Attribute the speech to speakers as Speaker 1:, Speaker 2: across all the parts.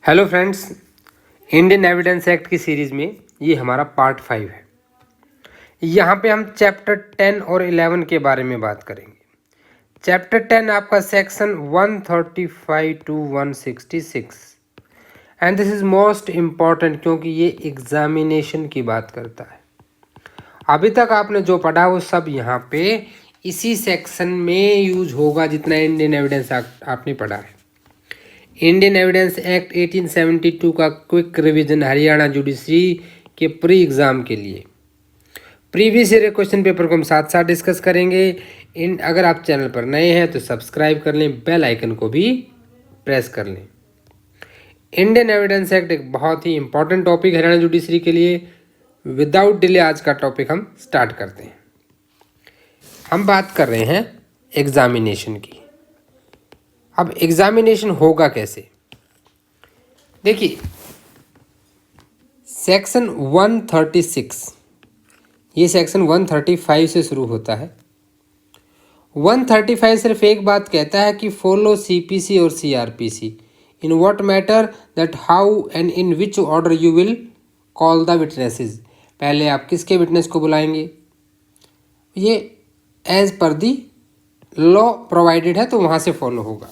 Speaker 1: Hello friends, Indian evidence act की series में ये हमारा पार्ट 5 है। यहाँ पे हम चैप्टर 10 और 11 के बारे में बात करेंगे। चैप्टर 10 आपका section 135 to 166 and this is most important क्योंकि ये एग्जामिनेशन की बात करता है। अभी तक आपने जो पढ़ा वो सब यहाँ पे इसी सेक्शन में यूज होगा जितना इंडियन एविडेंस एक्ट आपने पढ़ा है। इंडियन एविडेंस एक्ट 1872 का क्विक रिवीजन हरियाणा जुडिशरी के प्री एग्ज़ाम के लिए प्रीवियस ईयर क्वेश्चन पेपर को हम साथ साथ डिस्कस करेंगे। अगर आप चैनल पर नए हैं तो सब्सक्राइब कर लें, बेल आइकन को भी प्रेस कर लें। इंडियन एविडेंस एक्ट एक बहुत ही इंपॉर्टेंट टॉपिक हरियाणा जुडिशरी के लिए। विदाउट डिले आज का टॉपिक हम स्टार्ट करते हैं। हम बात कर रहे हैं एग्जामिनेशन की। अब एग्जामिनेशन होगा कैसे? देखिए, सेक्शन 136 ये सेक्शन 135 से शुरू होता है। 135 सिर्फ एक बात कहता है कि फॉलो सीपीसी और CrPC in what matter that how and in which order you will call the witnesses. पहले आप किसके विटनेस को बुलाएंगे, ये as per the law provided है तो वहाँ से फॉलो होगा।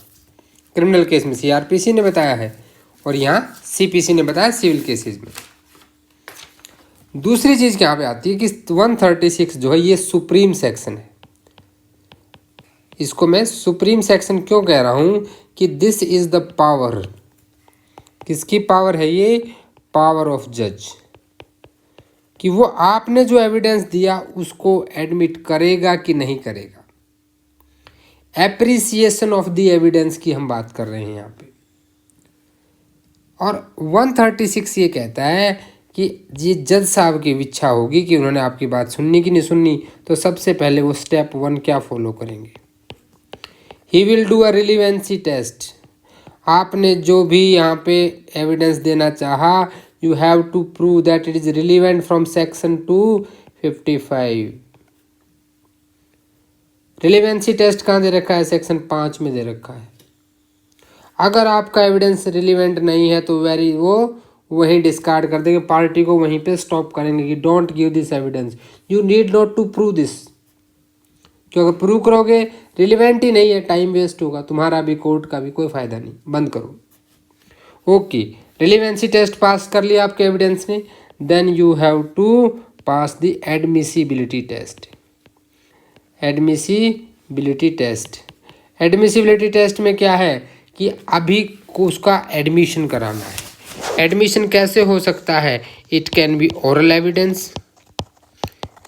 Speaker 1: क्रिमिनल केस में सीआरपीसी ने बताया है और यहाँ सीपीसी ने बताया सिविल केसेस में। दूसरी चीज़ क्या पे आती है कि 136 जो है ये सुप्रीम सेक्शन है। इसको मैं सुप्रीम सेक्शन क्यों कह रहा हूँ कि दिस इज द पावर। किसकी पावर है ये? पावर ऑफ जज, कि वो आपने जो एविडेंस दिया उसको एडमिट करेगा कि नहीं करेगा। एप्रिसिएशन ऑफ द एविडेंस की हम बात कर रहे हैं यहाँ पे। और 136 ये कहता है कि ये जज साहब की इच्छा होगी कि उन्होंने आपकी बात सुननी कि नहीं सुननी, तो सबसे पहले वो स्टेप 1 क्या फॉलो करेंगे? He will do a relevancy test. आपने जो भी यहाँ पे एविडेंस देना चाहा, you have to prove that it is relevant from section 255। Relevancy test कहाँ दे रखा है? सेक्शन 5 में दे रखा है। अगर आपका एविडेंस रिलीवेंट नहीं है तो वो वहीं डिस्कार्ड कर देंगे, पार्टी को वहीं पे स्टॉप करेंगे कि don't give this evidence, you need not to prove this. क्योंकि अगर प्रूव करोगे रिलीवेंट ही नहीं है, टाइम वेस्ट होगा, तुम्हारा भी कोर्ट का भी कोई फ़ायदा नहीं, बंद करो। ओके, रिलीवेंसी टेस्ट पास कर लिया आपके एविडेंस ने, then you have to pass the admissibility test. Admissibility test, admissibility test में क्या है कि अभी उसका एडमिशन कराना है। एडमिशन कैसे हो सकता है? It can be oral evidence.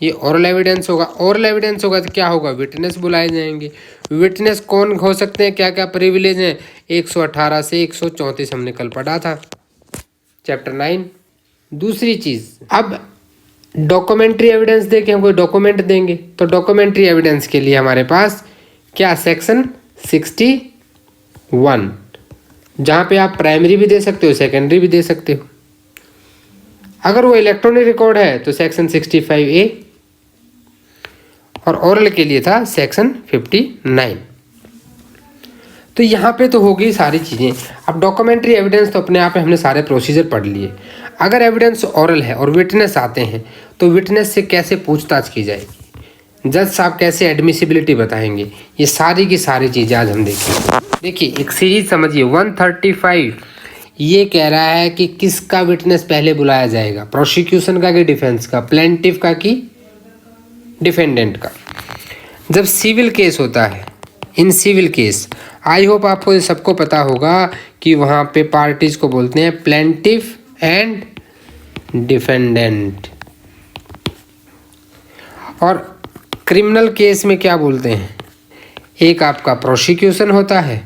Speaker 1: ये ओरल एविडेंस होगा। ओरल एविडेंस होगा तो क्या होगा? विटनेस बुलाए जाएंगे। विटनेस कौन हो सकते हैं, क्या क्या प्रिविलेज हैं? 118 से 134 हमने कल पढ़ा था, चैप्टर 9। दूसरी चीज़, अब डॉक्यूमेंट्री एविडेंस दे के हम कोई डॉक्यूमेंट देंगे तो डॉक्यूमेंट्री एविडेंस के लिए हमारे पास क्या? सेक्शन 61, जहाँ पे आप प्राइमरी भी दे सकते हो, सेकेंडरी भी दे सकते हो। अगर वो इलेक्ट्रॉनिक रिकॉर्ड है तो सेक्शन 65A, और ओरल के लिए था सेक्शन 59। तो यहाँ पे तो हो गई सारी चीज़ें। अब डॉक्यूमेंट्री एविडेंस तो अपने आप में हमने सारे प्रोसीजर पढ़ लिए। अगर एविडेंस ओरल है और विटनेस आते हैं तो विटनेस से कैसे पूछताछ की जाएगी, जज साहब कैसे एडमिसिबिलिटी बताएंगे, ये सारी की सारी चीज़ें आज हम देखेंगे। देखिए, एक सीरीज समझिए। 135 ये कह रहा है कि किसका विटनेस पहले बुलाया जाएगा, प्रोसिक्यूशन का कि डिफेंस का, प्लेंटिफ का कि डिफेंडेंट का। जब सिविल केस होता है, in civil case, I hope आपको ये सबको पता होगा कि वहाँ पे पार्टीज को बोलते हैं प्लेंटिफ एंड डिफेंडेंट। और क्रिमिनल केस में क्या बोलते हैं? एक आपका प्रोसिक्यूशन होता है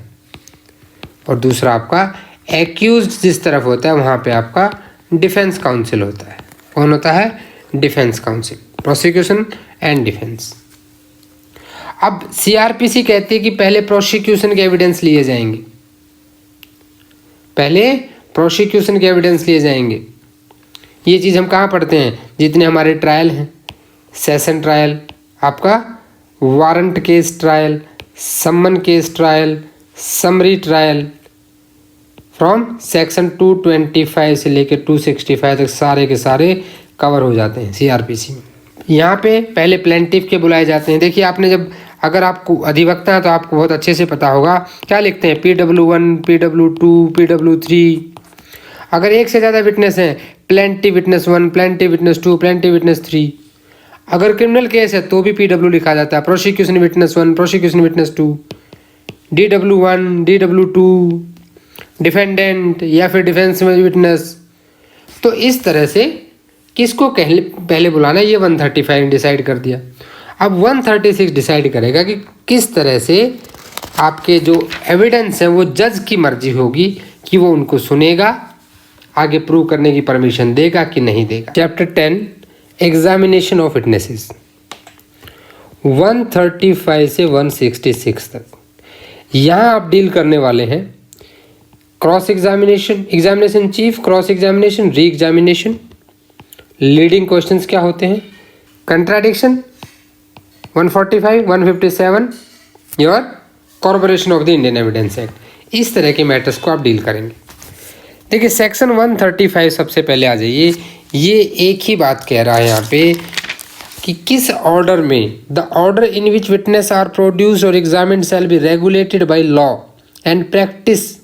Speaker 1: और दूसरा आपका एक्यूज्ड जिस तरफ होता है वहाँ पे आपका डिफेंस काउंसिल होता है। कौन होता है? Defence council, prosecution and defence. अब सीआरपीसी कहती है कि पहले प्रोसिक्यूशन के एविडेंस लिए जाएंगे, पहले प्रोसिक्यूशन के एविडेंस लिए जाएंगे। ये चीज़ हम कहाँ पढ़ते हैं? जितने हमारे ट्रायल हैं, सेशन ट्रायल, आपका वारंट केस ट्रायल, सम्मन case trial, summary trial, from section 225 से लेकर 265 तक सारे के सारे कवर हो जाते हैं सीआरपीसी में। यहाँ पे पहले प्लेंटिफ के बुलाए जाते हैं। देखिए आपने जब, अगर आपको अधिवक्ता है तो आपको बहुत अच्छे से पता होगा क्या लिखते हैं, PW1, PW2, PW3। अगर एक से ज़्यादा विटनेस हैं, plaintiff witness 1, plaintiff witness 2, plaintiff witness 3। अगर क्रिमिनल केस है तो भी PW लिखा जाता है, prosecution witness 1, prosecution witness 2, DW1, DW2, defendant या फिर डिफेंस में विटनेस। तो इस तरह से किसको पहले बुलाना है, ये 135 डिसाइड कर दिया। अब 136 डिसाइड करेगा कि किस तरह से आपके जो एविडेंस हैं वो जज की मर्जी होगी कि वो उनको सुनेगा, आगे प्रूव करने की परमिशन देगा कि नहीं देगा। चैप्टर 10 एग्जामिनेशन ऑफ विटनेसेस 135 से 166 तक। यहाँ आप डील करने वाले हैं cross examination, examination chief, cross examination, re examination, leading questions क्या होते हैं, contradiction 145, 157 your corporation of the Indian evidence act. इस तरह के मैटर्स को आप डील करेंगे। देखिए सेक्शन 135 सबसे पहले आ जाइए। ये एक ही बात कह रहा है यहाँ पे कि किस ऑर्डर में, the order in which witness are produced और examined shall be regulated by law and practice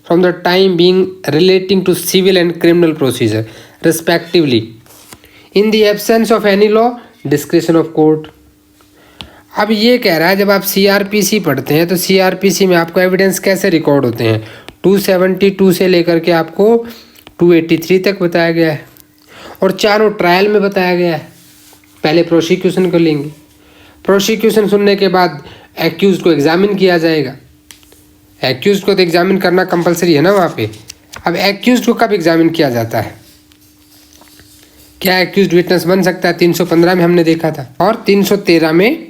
Speaker 1: from the time being relating to civil and criminal procedure respectively in the absence of any law, discretion of court. अब ये कह रहा है जब आप CrPC पढ़ते हैं तो सीआरपीसी में आपको एविडेंस कैसे रिकॉर्ड होते हैं, 272 से लेकर के आपको 283 तक बताया गया है और चारों ट्रायल में बताया गया है। पहले प्रोसिक्यूशन को लेंगे, प्रोसिक्यूशन सुनने के बाद एक्यूज को एग्जामिन किया जाएगा। एक्यूज को तो एग्जामिन करना कंपलसरी है ना वहाँ पे। अब एक्यूज को कब एग्जामिन किया जाता है, क्या एक्यूज विटनेस बन सकता है, 315 में हमने देखा था, और 313 में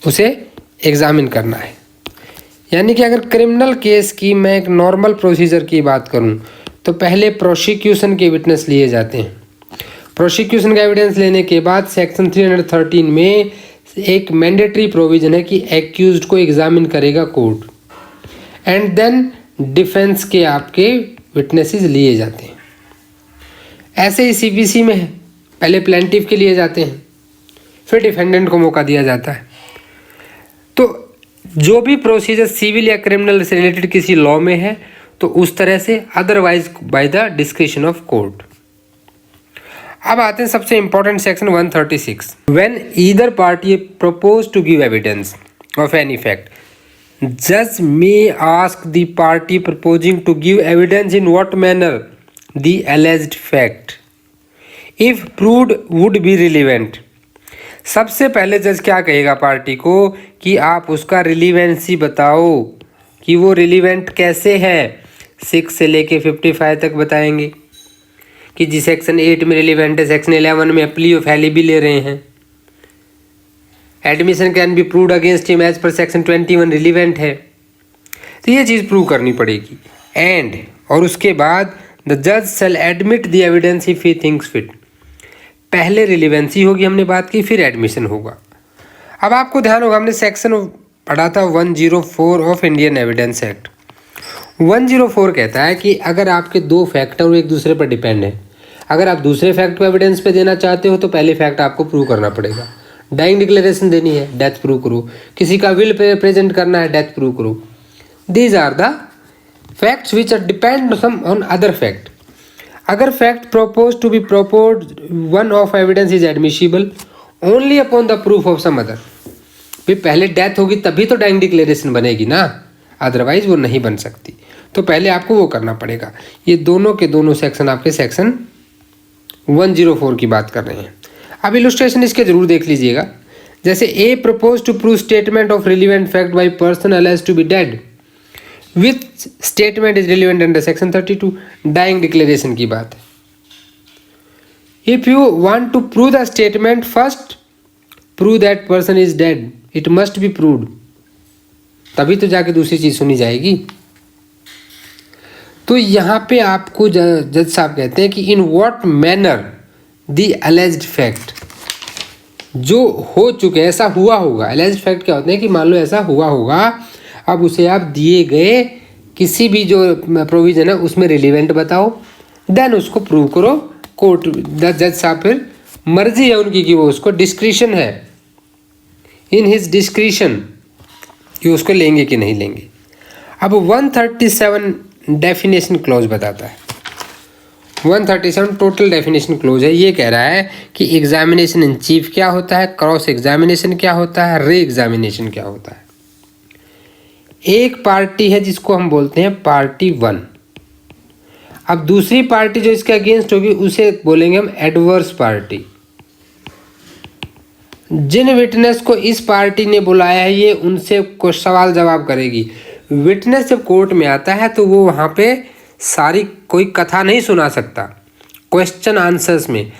Speaker 1: उसे एग्जामिन करना है। यानी कि अगर क्रिमिनल केस की मैं एक नॉर्मल प्रोसीजर की बात करूं तो पहले प्रोसिक्यूशन के विटनेस लिए जाते हैं। प्रोसिक्यूशन का एविडेंस लेने के बाद सेक्शन 313 में एक मैंडेटरी प्रोविजन है कि एक्यूज्ड को एग्जामिन करेगा कोर्ट, एंड देन डिफेंस के आपके विटनेसेस लिए जाते हैं। ऐसे ही सीपीसी में है, पहले प्लेंटिफ के लिए जाते हैं, फिर डिफेंडेंट को मौका दिया जाता है। तो जो भी प्रोसीजर सिविल या क्रिमिनल से रिलेटेड किसी लॉ में है तो उस तरह से, otherwise by the discretion of court. अब आते हैं सबसे important section 136। When either party propose to give evidence of any fact, जज may ask the party proposing to give evidence in what manner the alleged fact if proved would be relevant. सबसे पहले जज क्या कहेगा party को कि आप उसका रिलीवेंसी बताओ कि वो रिलीवेंट कैसे है। 6 से लेके 55 तक बताएंगे कि जी सेक्शन 8 में रिलीवेंट है, सेक्शन 11 में प्ली ऑफ एलिबी ले रहे हैं, admission can be proved against him as per section 21 relevant है। तो ये चीज़ प्रूव करनी पड़ेगी। एंड और उसके बाद द जज shall admit the evidence if he thinks fit. पहले रिलीवेंसी होगी, हमने बात की, फिर एडमिशन होगा। अब आपको ध्यान होगा हमने सेक्शन पढ़ा था 104 ऑफ इंडियन एविडेंस एक्ट। 104 कहता है कि अगर आपके दो फैक्टर एक दूसरे पर डिपेंड है, अगर आप दूसरे फैक्ट को एविडेंस पे देना चाहते हो तो पहले फैक्ट आपको प्रूव करना पड़ेगा। डाइंग डिक्लेरेशन देनी है, डेथ प्रूव करो। किसी का विल प्रेजेंट करना है, डेथ प्रूव करो। These are the facts which are depend some on other fact. अगर fact propose to be propose one of evidence is admissible only upon the proof of some other. भी पहले death होगी तभी तो dying declaration बनेगी ना, otherwise वो नहीं बन सकती। तो पहले आपको वो करना पड़ेगा। ये दोनों के दोनों सेक्शन आपके सेक्शन 104 की बात कर रहे हैं। अब इलस्ट्रेशन इसके जरूर देख लीजिएगा। जैसे A propose to prove statement of relevant fact by person alleged to be dead, which statement is relevant under section 32, dying declaration की बात है। If you want to prove the statement, first prove that person is dead, it must be proved, तभी तो जाके दूसरी चीज सुनी जाएगी। तो यहाँ पे आपको जज साहब कहते हैं कि इन what manner the alleged fact, जो हो चुके, ऐसा हुआ होगा। एलेज्ड फैक्ट क्या होते हैं कि मान लो ऐसा हुआ होगा, अब उसे आप दिए गए किसी भी जो प्रोविज़न है उसमें रिलीवेंट बताओ, देन उसको प्रूव करो। कोर्ट जज साहब फिर मर्जी है उनकी कि वो उसको डिस्क्रिशन है, इन हिज डिस्क्रिशन, कि उसको लेंगे कि नहीं लेंगे। अब 137 डेफिनेशन क्लॉज बताता है। 137 टोटल डेफिनेशन क्लोज है। ये कह रहा है कि एग्जामिनेशन इन चीफ क्या होता है, क्रॉस एग्जामिनेशन क्या होता है, री एग्जामिनेशन क्या होता है। एक पार्टी है जिसको हम बोलते हैं पार्टी 1। अब दूसरी पार्टी जो इसके अगेंस्ट होगी उसे बोलेंगे हम एडवर्स पार्टी। जिन विटनेस को इस पार्टी ने बुलाया है ये उनसे कुछ सवाल जवाब करेगी। विटनेस जब कोर्ट में आता है तो वो वहाँ पे सारी कोई कथा नहीं सुना सकता। क्वेश्चन आंसर्स में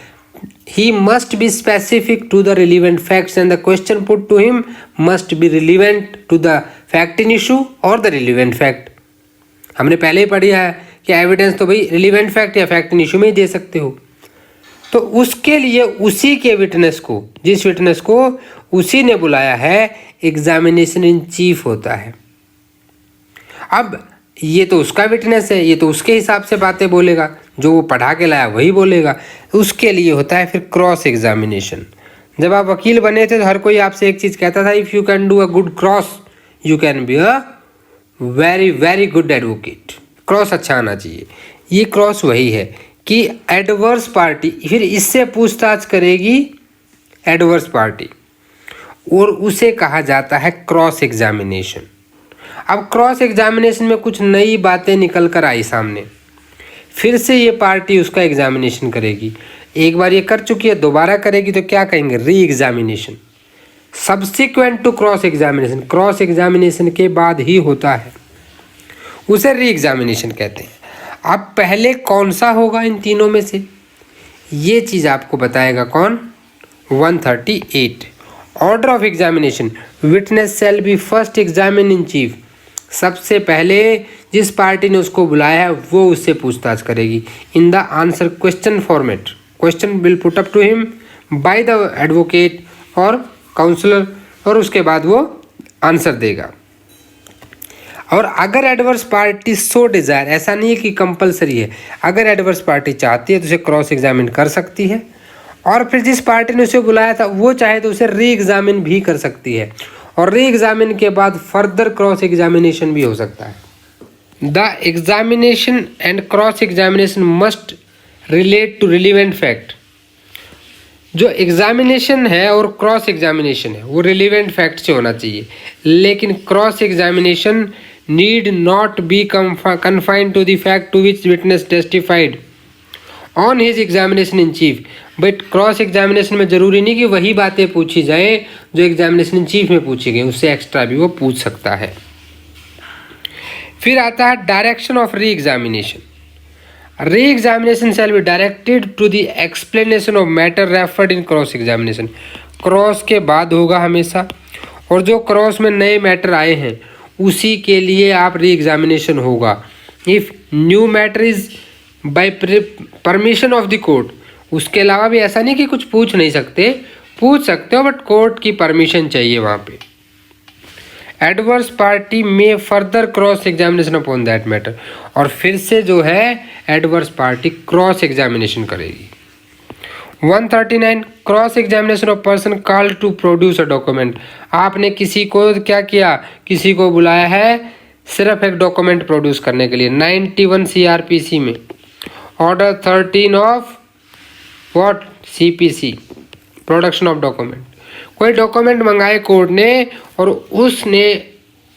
Speaker 1: ही must be specific to the relevant facts and the question put to him must be relevant to the fact in issue और द रिलीवेंट फैक्ट। हमने पहले ही पढ़ी है कि एविडेंस तो भाई रिलीवेंट फैक्ट या फैक्ट इन इशू में ही दे सकते हो। तो उसके लिए उसी के विटनेस को, जिस विटनेस को उसी ने बुलाया है, एग्जामिनेशन इन चीफ होता है। अब ये तो उसका विटनेस है, ये तो उसके हिसाब से बातें बोलेगा, जो वो पढ़ा के लाया वही बोलेगा। उसके लिए होता है फिर क्रॉस एग्जामिनेशन। जब आप वकील बने थे तो हर कोई आपसे एक चीज़ कहता था, if you can do a good cross you can be a very very good advocate. Cross अच्छा आना चाहिए। ये क्रॉस वही है कि एडवर्स पार्टी फिर इससे पूछताछ करेगी, एडवर्स पार्टी, और उसे कहा जाता है क्रॉस एग्जामिनेशन। अब क्रॉस एग्जामिनेशन में कुछ नई बातें निकल कर आई सामने, फिर से ये पार्टी उसका एग्जामिनेशन करेगी। एक बार ये कर चुकी है, दोबारा करेगी तो क्या कहेंगे, re examination. Subsequent to cross examination, cross examination के बाद ही होता है, उसे री एग्जामिनेशन कहते हैं। अब पहले कौन सा होगा इन तीनों में से, ये चीज़ आपको बताएगा कौन, 138। Order of examination, witness shall be first examine in chief. सबसे पहले जिस पार्टी ने उसको बुलाया है वो उससे पूछताछ करेगी। In the answer question format, question will put up to him by the advocate और काउंसलर, और उसके बाद वो आंसर देगा। और अगर एडवर्स पार्टी सो डिज़ायर, ऐसा नहीं है कि कंपलसरी है, अगर एडवर्स पार्टी चाहती है तो उसे क्रॉस एग्जामिन कर सकती है, और फिर जिस पार्टी ने उसे बुलाया था वो चाहे तो उसे री एग्जामिन भी कर सकती है, और री एग्जामिन के बाद फर्दर क्रॉस एग्जामिनेशन भी हो सकता है। The examination and cross examination must relate to relevant fact. जो एग्जामिनेशन है और क्रॉस एग्जामिनेशन है वो रिलीवेंट फैक्ट से होना चाहिए, लेकिन cross examination need not be confined to the fact to which witness testified on his examination in chief। But cross examination में ज़रूरी नहीं कि वही बातें पूछी जाए जो एग्जामिनेशन इन चीफ में पूछी गई, उससे एक्स्ट्रा भी वो पूछ सकता है। फिर आता है direction of re examination. Re examination shall be directed to the explanation of matter referred in cross examination. Cross के बाद होगा हमेशा, और जो क्रॉस में नए मैटर आए हैं उसी के लिए आप री एग्जामिनेशन होगा। If new matter is by permission of the court, उसके अलावा भी ऐसा नहीं कि कुछ पूछ नहीं सकते, पूछ सकते हो बट कोर्ट की परमिशन चाहिए वहाँ पे। एडवर्स पार्टी में further cross examination upon that matter, और फिर से जो है एडवर्स पार्टी क्रॉस एग्जामिनेशन करेगी। 139 cross examination of person called to produce a document. आपने किसी को क्या किया, किसी को बुलाया है सिर्फ एक डॉक्यूमेंट प्रोड्यूस करने के लिए। 91 CRPC में order 13 of what CPC, production of document. कोई डॉक्यूमेंट मंगाए कोर्ट ने और उसने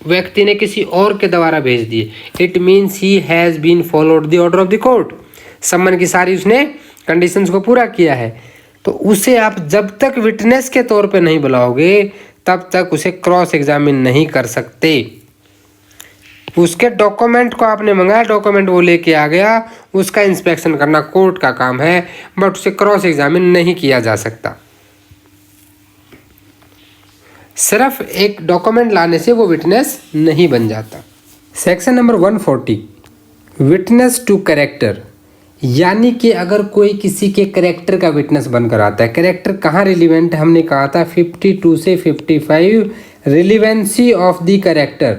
Speaker 1: व्यक्ति ने किसी और के द्वारा भेज दिए, it means he has been followed the order of the court. सम्मन की सारी उसने कंडीशंस को पूरा किया है, तो उसे आप जब तक विटनेस के तौर पे नहीं बुलाओगे तब तक उसे क्रॉस एग्जामिन नहीं कर सकते। उसके डॉक्यूमेंट को आपने मंगाया, डॉक्यूमेंट वो लेके आ गया, उसका इंस्पेक्शन करना कोर्ट का काम है, बट उसे क्रॉस एग्जामिन नहीं किया जा सकता। सिर्फ एक डॉक्यूमेंट लाने से वो विटनेस नहीं बन जाता। Section number 140 witness to character, यानी कि अगर कोई किसी के कैरेक्टर का विटनेस बनकर आता है। कैरेक्टर कहाँ रिलीवेंट है, हमने कहा था 52 से 55 relevancy of the character,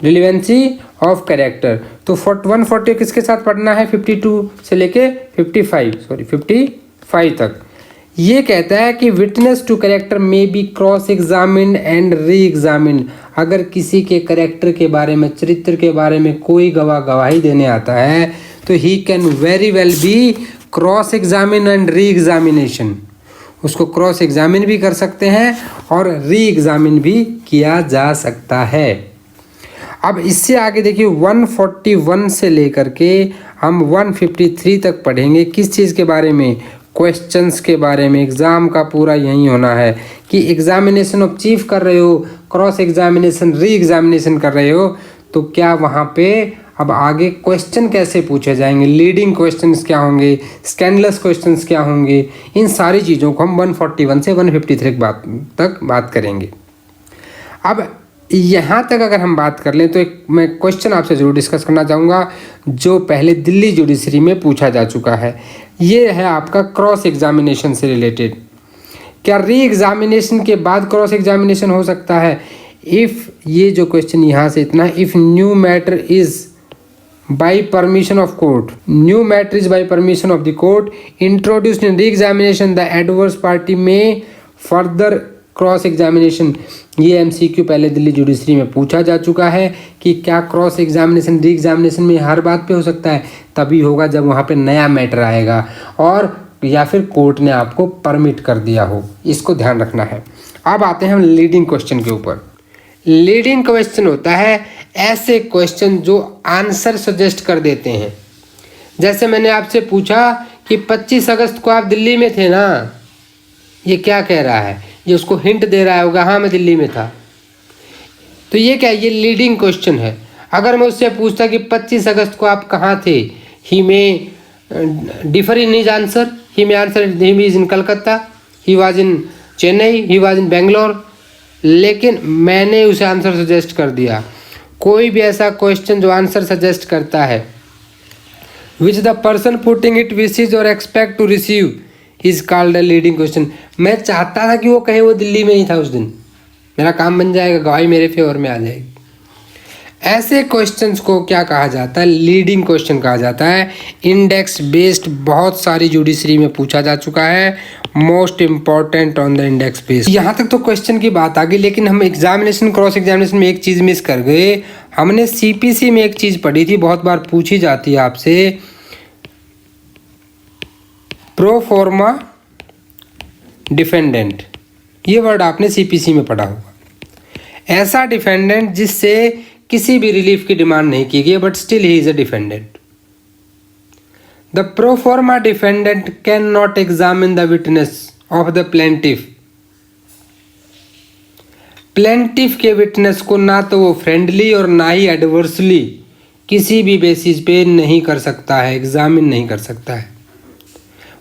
Speaker 1: relevancy of character. तो 140 किसके साथ पढ़ना है, 52 से लेके 55 तक। ये कहता है कि witness to character may be cross examined and re examined. अगर किसी के कैरेक्टर के बारे में, चरित्र के बारे में कोई गवाही देने आता है तो he can very well be cross examine and re examination. उसको क्रॉस एग्जामिन भी कर सकते हैं और री एग्जामिन भी किया जा सकता है। अब इससे आगे देखिए 141 से लेकर के हम 153 तक पढ़ेंगे। किस चीज़ के बारे में, क्वेश्चंस के बारे में। एग्ज़ाम का पूरा यही होना है कि एग्जामिनेशन ऑफ चीफ कर रहे हो, क्रॉस एग्जामिनेशन, री एग्जामिनेशन कर रहे हो, तो क्या वहाँ पे अब आगे क्वेश्चन कैसे पूछे जाएंगे, लीडिंग क्वेश्चंस क्या होंगे, स्कैंडलस क्वेश्चंस क्या होंगे, इन सारी चीज़ों को हम 141 से 153 तक बात करेंगे। अब यहाँ तक अगर हम बात कर लें तो एक मैं क्वेश्चन आपसे ज़रूर डिस्कस करना चाहूँगा जो पहले दिल्ली जुडिशरी में पूछा जा चुका है। ये है आपका क्रॉस एग्जामिनेशन से रिलेटेड। क्या री एग्जामिनेशन के बाद क्रॉस एग्जामिनेशन हो सकता है? इफ़, ये जो क्वेश्चन यहाँ से इतना, if new matter is by permission of court, new matter is by permission of the court introduced in re-examination, the adverse party may further cross examination. ये एमसीक्यू पहले दिल्ली जुडिशरी में पूछा जा चुका है कि क्या क्रॉस एग्जामिनेशन री एग्जामिनेशन में हर बात पे हो सकता है? तभी होगा जब वहाँ पे नया मैटर आएगा और या फिर कोर्ट ने आपको परमिट कर दिया हो। इसको ध्यान रखना है। अब आते हैं हम लीडिंग क्वेश्चन के ऊपर। लीडिंग क्वेश्चन होता है ऐसे क्वेश्चन जो आंसर सजेस्ट कर देते हैं। जैसे मैंने आपसे पूछा कि 25 अगस्त को आप दिल्ली में थे ना, ये क्या कह रहा है? ये उसको हिंट दे रहा होगा, हाँ मैं दिल्ली में था। तो ये क्या है? ये लीडिंग क्वेश्चन है। अगर मैं उससे पूछता कि 25 अगस्त को आप कहाँ थे, ही में डिफर इन हिज आंसर, ही में answer he is in Calcutta, he was in Chennai, he was in Bangalore, लेकिन मैंने उसे आंसर सजेस्ट कर दिया। कोई भी ऐसा क्वेश्चन जो आंसर सजेस्ट करता है, which the person putting it wishes और expect to receive is called a leading question. मैं चाहता था कि वो कहे वो दिल्ली में ही था उस दिन, मेरा काम बन जाएगा, गवाही मेरे फेवर में आ जाएगी। ऐसे क्वेश्चंस को क्या कहा जाता है? लीडिंग क्वेश्चन कहा जाता है। इंडेक्स बेस्ड बहुत सारी जुडिशरी में पूछा जा चुका है। Most important on the index based. यहाँ तक तो क्वेश्चन की बात आ गई, लेकिन हम एग्जामिनेशन, क्रॉस एग्जामिनेशन में एक चीज़ मिस कर गए। हमने सीपीसी में एक चीज़ पढ़ी थी, बहुत बार पूछी जाती है आपसे, प्रो फॉर्मा डिफेंडेंट। ये वर्ड आपने सीपीसी में पढ़ा होगा। ऐसा डिफेंडेंट जिससे किसी भी रिलीफ की डिमांड नहीं की गई but still he is a defendant. The pro forma defendant can not examine the witness of the plaintiff. Plaintiff के विटनेस को ना तो वो फ्रेंडली और ना ही एडवर्सली किसी भी बेसिस पे नहीं कर सकता है, एग्जामिन नहीं कर सकता है,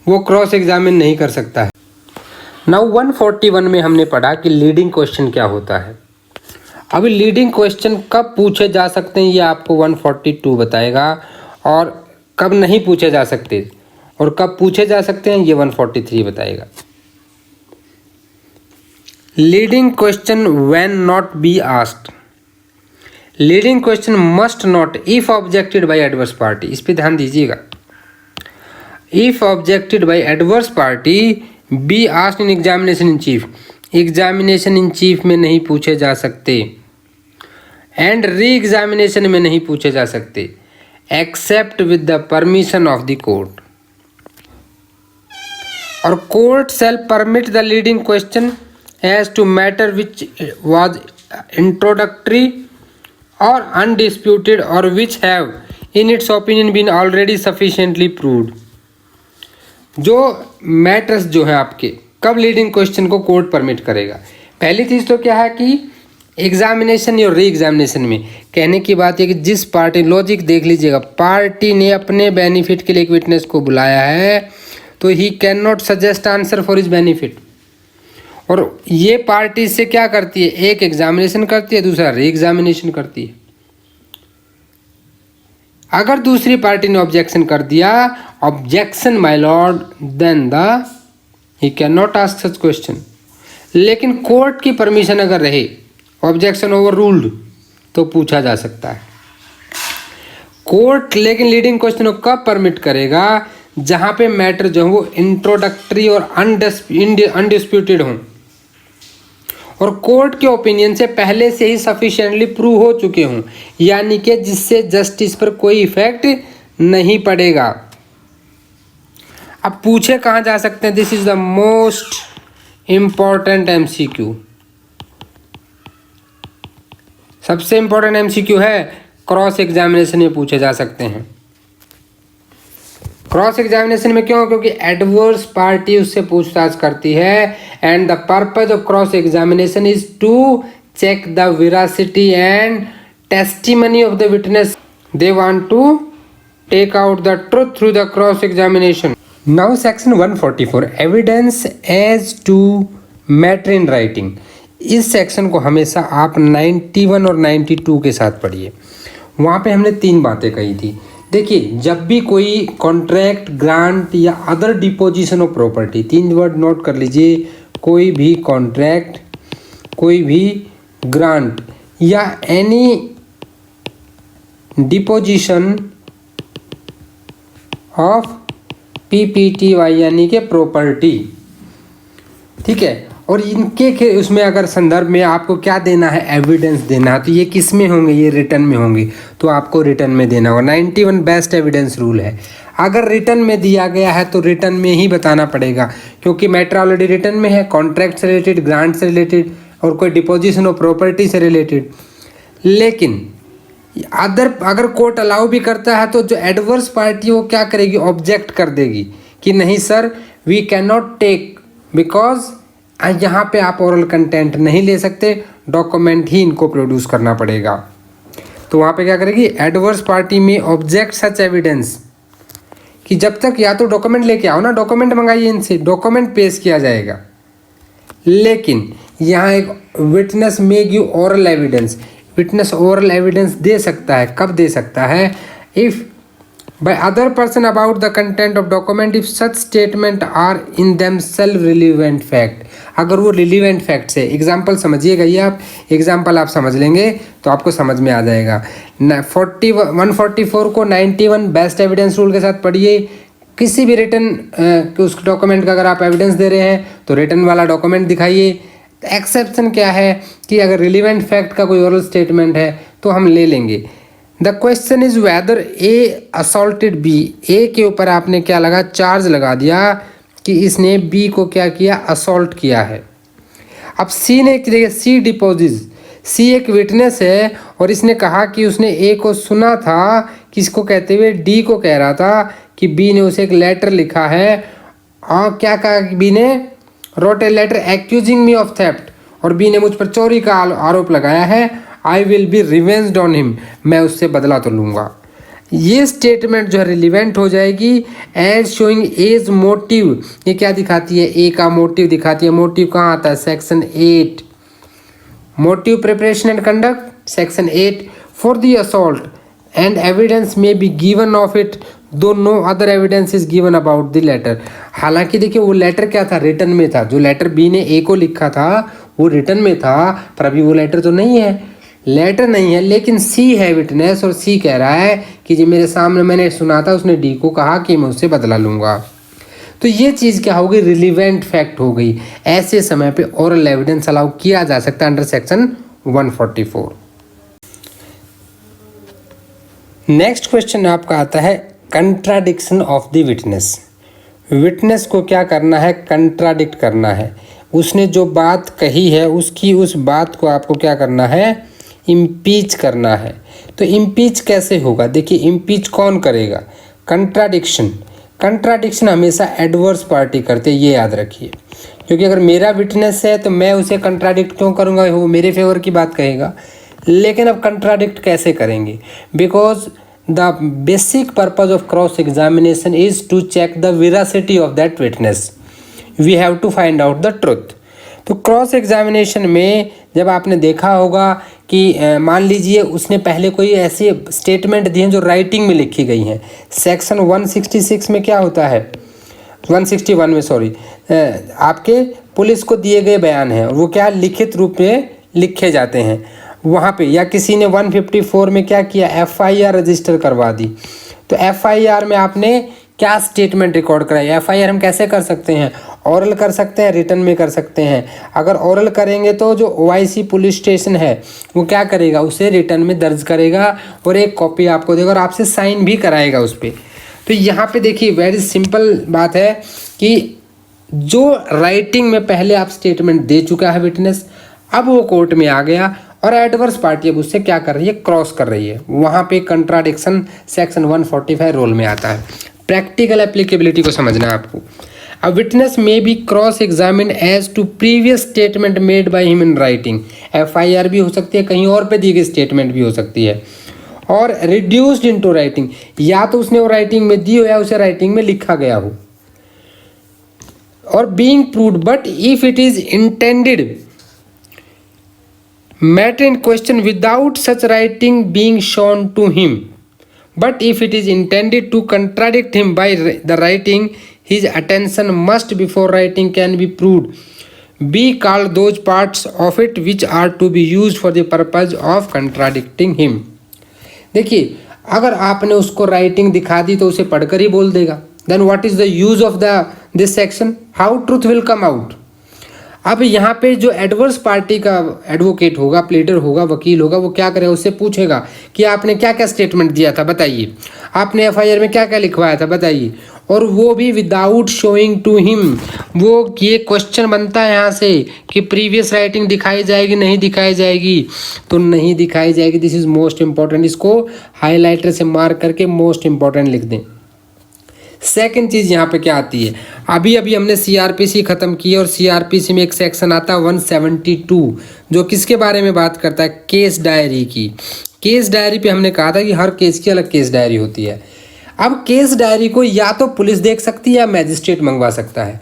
Speaker 1: वो क्रॉस एग्जामिन नहीं कर सकता है। नाउ 141 में हमने पढ़ा कि लीडिंग क्वेश्चन क्या होता है। अभी लीडिंग क्वेश्चन कब पूछे जा सकते हैं ये आपको 142 बताएगा, और कब नहीं पूछे जा सकते और कब पूछे जा सकते हैं ये 143 बताएगा। Leading question when not be asked. Leading question must not, if objected by adverse party, इस पे ध्यान दीजिएगा। If objected by adverse party be asked in examination in chief, examination in chief में नहीं पूछे जा सकते, एंड री एग्जामिनेशन में नहीं पूछे जा सकते, except with the permission of the court. और court shall permit the leading question as to matter which was introductory और अनडिस्प्यूटेड और which have in its opinion been already sufficiently proved. जो matters जो है आपके, कब लीडिंग क्वेश्चन को court permit करेगा? पहली चीज़ तो क्या है कि एग्जामिनेशन और री एग्जामिनेशन में कहने की बात है कि जिस पार्टी, लॉजिक देख लीजिएगा, पार्टी ने अपने बेनिफिट के लिए एक विटनेस को बुलाया है तो he can not suggest answer for his benefit. और ये पार्टी से क्या करती है? एक एग्जामिनेशन करती है, दूसरा री एग्जामिनेशन करती है। अगर दूसरी पार्टी ने ऑब्जेक्शन कर दिया, objection my lord, then the he can not ask such question. लेकिन कोर्ट की परमिशन अगर रहे, ऑब्जेक्शन ओवर रूल्ड, तो पूछा जा सकता है। कोर्ट लेकिन लीडिंग क्वेश्चन को कब परमिट करेगा, जहां पे मैटर जो है वो इंट्रोडक्टरी और अनडिस्प्यूटेड हो और कोर्ट के ओपिनियन से पहले से ही सफिशिएंटली प्रूव हो चुके हों, यानी कि जिससे जस्टिस पर कोई इफेक्ट नहीं पड़ेगा। अब पूछे कहाँ जा सकते हैं, this is the most important MCQ. सबसे इंपॉर्टेंट एमसीक्यू है, क्रॉस एग्जामिनेशन में पूछे जा सकते हैं। क्रॉस एग्जामिनेशन में क्यों? क्योंकि एडवर्स पार्टी उससे पूछताछ करती है and the purpose of cross examination is to check the veracity and testimony of the witness. They want to take out the truth through the cross examination. Now section 144 evidence as to matter in writing. इस section को हमेशा आप 91 और 92 के साथ पढ़िए। वहाँ पे हमने 3 बातें कही थी। देखिए, जब भी कोई कॉन्ट्रैक्ट, ग्रांट या other deposition of property, 3 word note कर लीजिए, कोई भी कॉन्ट्रैक्ट, कोई भी ग्रांट या एनी डिपोजिशन ऑफ PPTY यानी कि प्रॉपर्टी, ठीक है, और इनके उसमें अगर संदर्भ में आपको क्या देना है, एविडेंस देना है, तो ये किस में होंगे, ये रिटर्न में होंगे, तो आपको रिटर्न में देना होगा। 91 बेस्ट एविडेंस रूल है। अगर रिटर्न में दिया गया है तो रिटर्न में ही बताना पड़ेगा, क्योंकि मैटर ऑलरेडी रिटर्न में है, कॉन्ट्रैक्ट से रिलेटेड, ग्रांट से रिलेटेड और कोई डिपोजिशन ऑफ प्रॉपर्टी से रिलेटेड। लेकिन अगर कोर्ट अलाउ भी करता है तो जो एडवर्स पार्टी वो क्या करेगी, ऑब्जेक्ट कर देगी कि नहीं sir, we can not take, because यहाँ पे आप ओरल कंटेंट नहीं ले सकते, डॉक्यूमेंट ही इनको प्रोड्यूस करना पड़ेगा। तो वहाँ पे क्या करेगी, एडवर्स पार्टी में ऑब्जेक्ट सच एविडेंस, कि जब तक या तो डॉक्यूमेंट लेके आओ ना, डॉक्यूमेंट मंगाइए इनसे, डॉक्यूमेंट पेश किया जाएगा। लेकिन यहाँ एक witness may give oral evidence, witness oral evidence दे सकता है। कब दे सकता है? If by other person about the content of document if such statement are in themselves relevant fact। अगर वो relevant facts है, एग्जाम्पल समझिएगा, ये आप एग्जाम्पल आप समझ लेंगे तो आपको समझ में आ जाएगा। 144 को 91 बेस्ट एविडेंस रूल के साथ पढ़िए। किसी भी रिटर्न उस डॉक्यूमेंट का अगर आप एविडेंस दे रहे हैं तो रिटर्न वाला डॉक्यूमेंट दिखाइए। एक्सेप्शन क्या है कि अगर रिलीवेंट फैक्ट का कोई ओरल स्टेटमेंट है तो हम ले लेंगे। The question is whether A assaulted B. A के ऊपर आपने क्या लगा, चार्ज लगा दिया कि इसने बी को क्या किया, असॉल्ट किया है। अब सी ने देखिए, सी डिपोजिट, सी एक विटनेस है और इसने कहा कि उसने ए को सुना था, किसको कहते हुए, डी को कह रहा था कि बी ने उसे एक लेटर लिखा है। और क्या कहा कि बी ने, wrote a letter accusing me of theft, और बी ने मुझ पर चोरी का आरोप लगाया है। I will be revenged on him, मैं उससे बदला तो लूँगा। ये स्टेटमेंट जो है रिलीवेंट हो जाएगी एज शोइंग एज मोटिव। ये क्या दिखाती है, ए का मोटिव दिखाती है। मोटिव कहाँ आता है, section 8, motive preparation and conduct, section 8 for the assault and evidence may be given of it though no other evidence is given about the latter. हालांकि देखिए वो लेटर क्या था, रिटर्न में था। जो लेटर बी ने ए को लिखा था वो रिटर्न में था, पर अभी वो लेटर तो नहीं है, लेटर नहीं है, लेकिन सी है विटनेस और सी कह रहा है कि जी मेरे सामने मैंने सुना था, उसने डी को कहा कि मैं उससे बदला लूँगा। तो ये चीज़ क्या हो गई, रिलीवेंट फैक्ट हो गई। ऐसे समय पे ओरल एविडेंस अलाउ किया जा सकता है अंडर सेक्शन 144। नेक्स्ट क्वेश्चन आपका आता है contradiction of the witness. Witness को क्या करना है, कंट्राडिक्ट करना है। उसने जो बात कही है उसकी उस बात को आपको क्या करना है, इम्पीच करना है। तो इम्पीच कैसे होगा, देखिए इम्पीच कौन करेगा, कंट्राडिक्शन। कंट्राडिक्शन हमेशा एडवर्स पार्टी करते, ये याद रखिए। क्योंकि अगर मेरा विटनेस है तो मैं उसे कंट्राडिक्ट क्यों करूँगा, वो मेरे फेवर की बात कहेगा। लेकिन अब कंट्राडिक्ट कैसे करेंगे, because the basic purpose of cross examination is to check the veracity of that witness, we have to find out the truth. तो क्रॉस एग्जामिनेशन में जब आपने देखा होगा कि मान लीजिए उसने पहले कोई ऐसी स्टेटमेंट दी हैं जो राइटिंग में लिखी गई हैं। सेक्शन 166 में क्या होता है, 161 में सॉरी, आपके पुलिस को दिए गए बयान हैं, वो क्या लिखित रूप में लिखे जाते हैं। वहाँ पे, या किसी ने 154 में क्या किया, एफआईआर रजिस्टर करवा दी, तो एफआईआर में आपने क्या स्टेटमेंट रिकॉर्ड कराई। एफआईआर हम कैसे कर सकते हैं, ओरल कर सकते हैं, रिटन में कर सकते हैं। अगर ओरल करेंगे तो जो ओआईसी पुलिस स्टेशन है वो क्या करेगा, उसे रिटन में दर्ज करेगा और एक कॉपी आपको देगा और आपसे साइन भी कराएगा उस पर। तो यहाँ पे देखिए वेरी सिंपल बात है कि जो राइटिंग में पहले आप स्टेटमेंट दे चुका है विटनेस, अब वो कोर्ट में आ गया और एडवर्स पार्टी अब उससे क्या कर रही है, क्रॉस कर रही है, वहाँ पे कंट्राडिक्शन सेक्शन 145 रोल में आता है। प्रैक्टिकल एप्लीकेबिलिटी को समझना है आपको। A witness may be cross examine as to previous statement made by him in writing. FIR भी हो सकती है, कहीं और पे दी गई स्टेटमेंट भी हो सकती है, और रिड्यूस्ड इनटू राइटिंग, या तो उसने वो राइटिंग में दी हो या उसे राइटिंग में लिखा गया हो, और being proved, but if it is intended matter in question without such writing being shown to him, but if it is intended to contradict him by the writing, his attention must before writing can be proved be called those parts of it which are to be used for the purpose of contradicting him। देखिए अगर आपने उसको writing दिखा दी तो उसे पढ़कर ही बोल देगा, then what is the use of this section, how truth will come out। अब यहाँ पे जो एडवर्स पार्टी का एडवोकेट होगा, प्लीडर होगा, वकील होगा, वो क्या करेगा, उससे पूछेगा कि आपने क्या क्या स्टेटमेंट दिया था बताइए, आपने एफआईआर में क्या क्या लिखवाया था बताइए, और वो भी विदाउट शोइंग टू हिम। वो ये क्वेश्चन बनता है यहाँ से कि प्रीवियस राइटिंग दिखाई जाएगी नहीं दिखाई जाएगी, तो नहीं दिखाई जाएगी। दिस इज मोस्ट इंपॉर्टेंट, इसको हाईलाइटर से मार्क करके मोस्ट इंपॉर्टेंट लिख दें। सेकंड चीज़ यहाँ पे क्या आती है, अभी अभी हमने सीआरपीसी ख़त्म की और सीआरपीसी में एक सेक्शन आता है 172 जो किसके बारे में बात करता है, केस डायरी की। केस डायरी पे हमने कहा था कि हर केस की अलग केस डायरी होती है। अब केस डायरी को या तो पुलिस देख सकती है या मैजिस्ट्रेट मंगवा सकता है।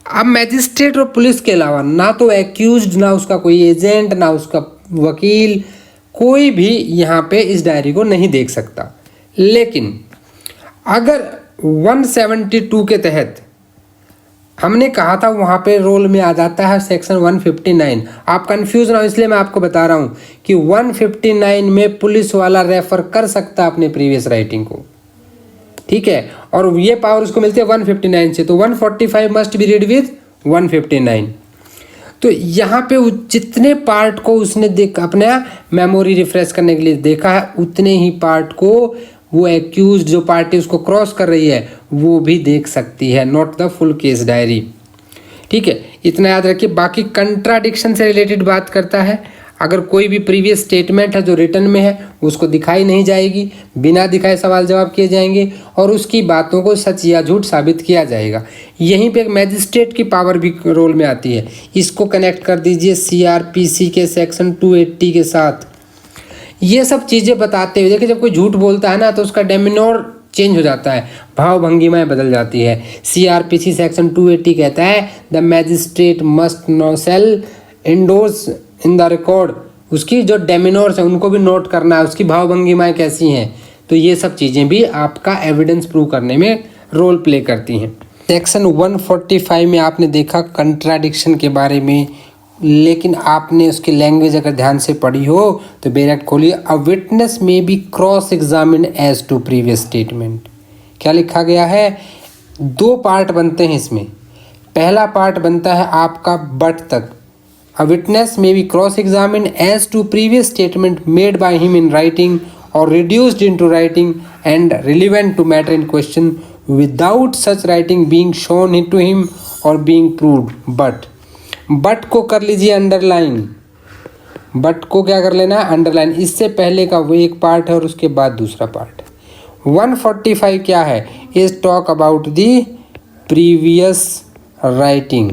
Speaker 1: अब मैजिस्ट्रेट और पुलिस के अलावा ना तो एक्यूज्ड, ना उसका कोई एजेंट, ना उसका वकील, कोई भी यहाँ पे इस डायरी को नहीं देख सकता। लेकिन अगर 172 के तहत हमने कहा था वहाँ पे रोल में आ जाता है सेक्शन 159। आप कंफ्यूज ना हो इसलिए मैं आपको बता रहा हूँ कि 159 में पुलिस वाला रेफर कर सकता है अपने प्रीवियस राइटिंग को, ठीक है, और ये पावर उसको मिलती है 159 से, तो 145 मस्ट बी रीड विद 159। तो यहाँ पे जितने पार्ट को उसने अपना मेमोरी रिफ्रेश करने के लिए देखा है, उतने ही पार्ट को वो एक्यूज जो पार्टी उसको क्रॉस कर रही है वो भी देख सकती है, not the full case diary, ठीक है, इतना याद रखिए। बाकी कंट्राडिक्शन से रिलेटेड बात करता है। अगर कोई भी प्रीवियस स्टेटमेंट है जो रिटन में है उसको दिखाई नहीं जाएगी, बिना दिखाए सवाल जवाब किए जाएंगे और उसकी बातों को सच या झूठ साबित किया जाएगा। यहीं पे एक मैजिस्ट्रेट की पावर भी रोल में आती है। इसको कनेक्ट कर दीजिए सीआरपीसी के सेक्शन 280 के साथ। ये सब चीज़ें बताते हुए देखिए, जब कोई झूठ बोलता है ना तो उसका डेमिनोर चेंज हो जाता है, भाव भंगिमाएं बदल जाती है। सीआरपीसी सेक्शन 280 कहता है the magistrate must no sell endorse in the record. उसकी जो डेमिनोर्स हैं उनको भी नोट करना है, उसकी भाव भंगिमाएं कैसी हैं। तो ये सब चीज़ें भी आपका एविडेंस प्रूव करने में रोल प्ले करती हैं। सेक्शन 145 में आपने देखा कंट्राडिक्शन के बारे में, लेकिन आपने उसकी लैंग्वेज अगर ध्यान से पढ़ी हो तो ब्रैकेट खोलिए, a witness may be cross examine as to previous statement. क्या लिखा गया है, दो पार्ट बनते हैं इसमें। पहला पार्ट बनता है आपका बट तक, a witness may be cross examine as to previous statement made by him in writing और reduced into writing and relevant to matter in question without such writing being shown in to him और being proved. But को कर लीजिए underline, but को क्या कर लेना है अंडरलाइन। इससे पहले का वो एक पार्ट है और उसके बाद दूसरा पार्ट। 145 क्या है, is talk about the previous writing,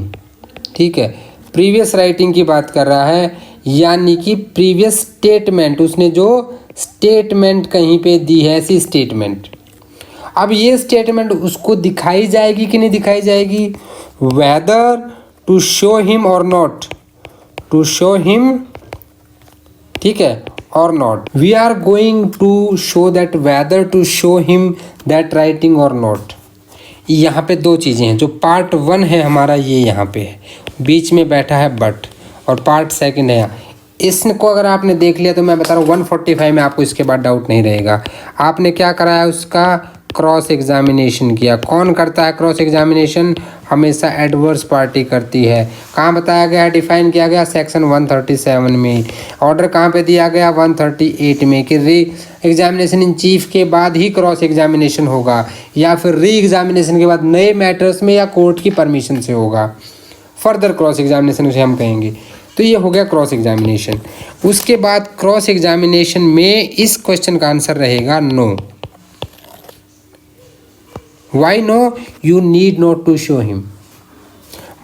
Speaker 1: ठीक है, प्रीवियस राइटिंग की बात कर रहा है, यानी कि प्रीवियस स्टेटमेंट, उसने जो स्टेटमेंट कहीं पे दी है ऐसी स्टेटमेंट। अब ये स्टेटमेंट उसको दिखाई जाएगी कि नहीं दिखाई जाएगी, whether to show him or not, to show him, ठीक है, or not. We are going to show that whether to show him that writing or not. यहाँ पे दो चीज़ें हैं। जो पार्ट 1 है हमारा ये यहाँ पे है, बीच में बैठा है बट, और पार्ट 2 है यहाँ। इसको अगर आपने देख लिया तो मैं बता रहा हूँ 145 में आपको इसके बाद डाउट नहीं रहेगा। आपने क्या कराया, उसका क्रॉस एग्जामिनेशन किया। कौन करता है क्रॉस एग्जामिनेशन? हमेशा एडवर्स पार्टी करती है। कहाँ बताया गया है, डिफाइन किया गया सेक्शन 137 में। ऑर्डर कहाँ पे दिया गया, 138 में, कि री एग्जामिनेशन इन चीफ के बाद ही क्रॉस एग्जामिनेशन होगा, या फिर री एग्जामिनेशन के बाद नए मैटर्स में या कोर्ट की परमिशन से होगा। फर्दर क्रॉस एग्जामिनेशन उसे हम कहेंगे। तो ये हो गया क्रॉस एग्जामिनेशन। उसके बाद क्रॉस एग्जामिनेशन में इस क्वेश्चन का आंसर रहेगा no. Why no? You need not to show him.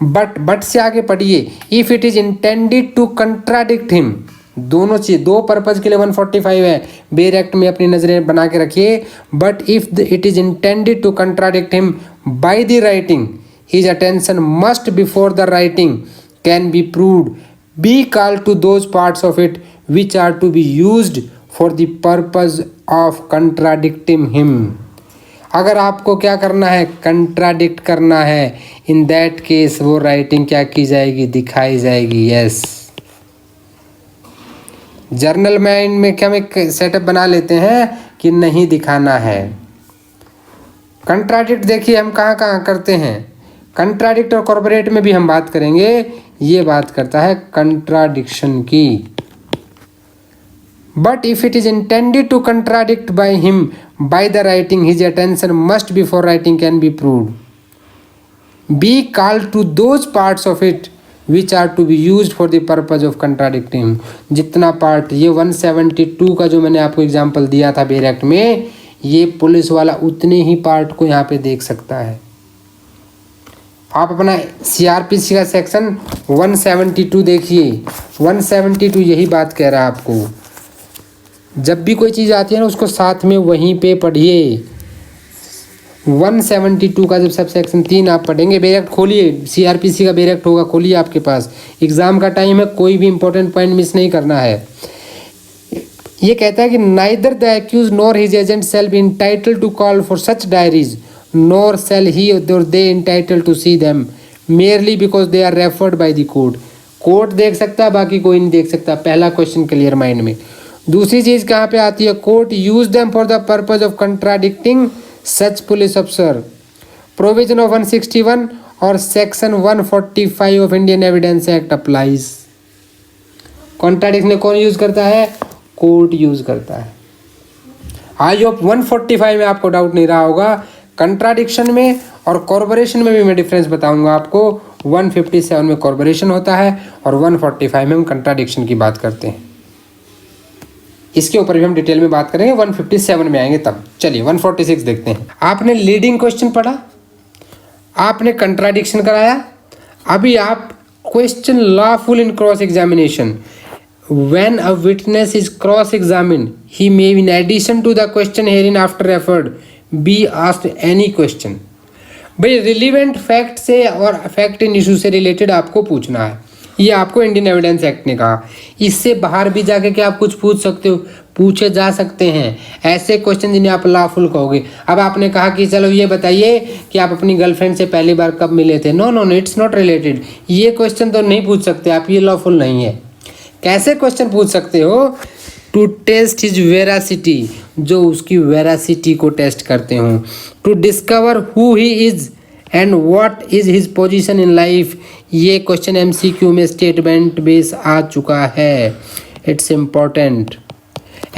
Speaker 1: But से आगे पढ़िए, if it is intended to contradict him. दोनों चीज, दो पर्पज के लिए 145 है। बेर एक्ट में अपनी नजरें बना के रखिए। But if it is intended to contradict him by the writing, his attention must before the writing can be proved be called to those parts of it which are to be used for the purpose of contradicting him। अगर आपको क्या करना है, contradict करना है, in that case वो writing क्या की जाएगी, दिखाई जाएगी। यस, जर्नल माइंड में क्या हम एक सेटअप बना लेते हैं कि नहीं दिखाना है। कंट्राडिक्ट देखिए हम कहाँ कहाँ करते हैं। कंट्राडिक्ट और कॉर्पोरेट में भी हम बात करेंगे। ये बात करता है कंट्राडिक्शन की। But if it is intended to contradict by him by the writing, his attention must before writing can be proved be called to those parts of it which are to be used for the purpose of contradicting him. जितना part, ये 172 का जो मैंने आपको example दिया था बेर act में, ये पुलिस वाला उतने ही पार्ट को यहाँ पे देख सकता है। आप अपना सीआरपीसी का सेक्शन 172 देखिए। 172 यही बात कह रहा है आपको। जब भी कोई चीज़ आती है ना, उसको साथ में वहीं पे पढ़िए। 172 का जब सब सेक्शन 3 आप पढ़ेंगे, बेर एक्ट खोलिए, सीआरपीसी का बेर एक्ट होगा, खोलिए आपके पास। एग्जाम का टाइम है, कोई भी इंपॉर्टेंट पॉइंट मिस नहीं करना है। ये कहता है कि neither the accused nor his agent shall be entitled to call for such diaries nor shall he or they entitled to see them merely because they are referred by the court। Court देख सकता है, बाकी कोई नहीं देख सकता। पहला question clear mind में। दूसरी चीज कहाँ पे आती है, court use them for the purpose of contradicting such police officer. Provision of 161 और section 145 of Indian evidence act applies. Contradiction कौन यूज करता है, कोर्ट यूज करता है। आई होप 145 में आपको डाउट नहीं रहा होगा। कंट्राडिक्शन में और कॉर्पोरेशन में भी मैं डिफरेंस बताऊंगा आपको। 157 में कॉर्पोरेशन होता है और 145 में हम कंट्राडिक्शन की बात करते हैं। इसके ऊपर भी हम डिटेल में बात करेंगे, 157 में आएंगे तब। चलिए 146 देखते हैं। आपने लीडिंग क्वेश्चन पढ़ा, आपने कंट्राडिक्शन कराया, अभी आप question lawful in cross examination. When a witness is cross-examined, he may, in addition to the question herein after referred, be asked any question। भाई रिलीवेंट फैक्ट से और फैक्ट इन इशू से related आपको पूछना है। ये आपको इंडियन एविडेंस एक्ट ने कहा। इससे बाहर भी जाके क्या आप कुछ पूछ सकते हो, पूछे जा सकते हैं ऐसे क्वेश्चन जिन्हें आप लॉफुल कहोगे। अब आपने कहा कि चलो ये बताइए कि आप अपनी गर्लफ्रेंड से पहली बार कब मिले थे। No no no, it's not related. ये क्वेश्चन तो नहीं पूछ सकते आप, ये लॉफुल नहीं है। कैसे क्वेश्चन पूछ सकते हो, टू टेस्ट हिज वेरासिटी, जो उसकी वेरासिटी को टेस्ट करते हो। To discover who he is and what is his position in life. ये क्वेश्चन एमसीक्यू में स्टेटमेंट बेस आ चुका है। It's important.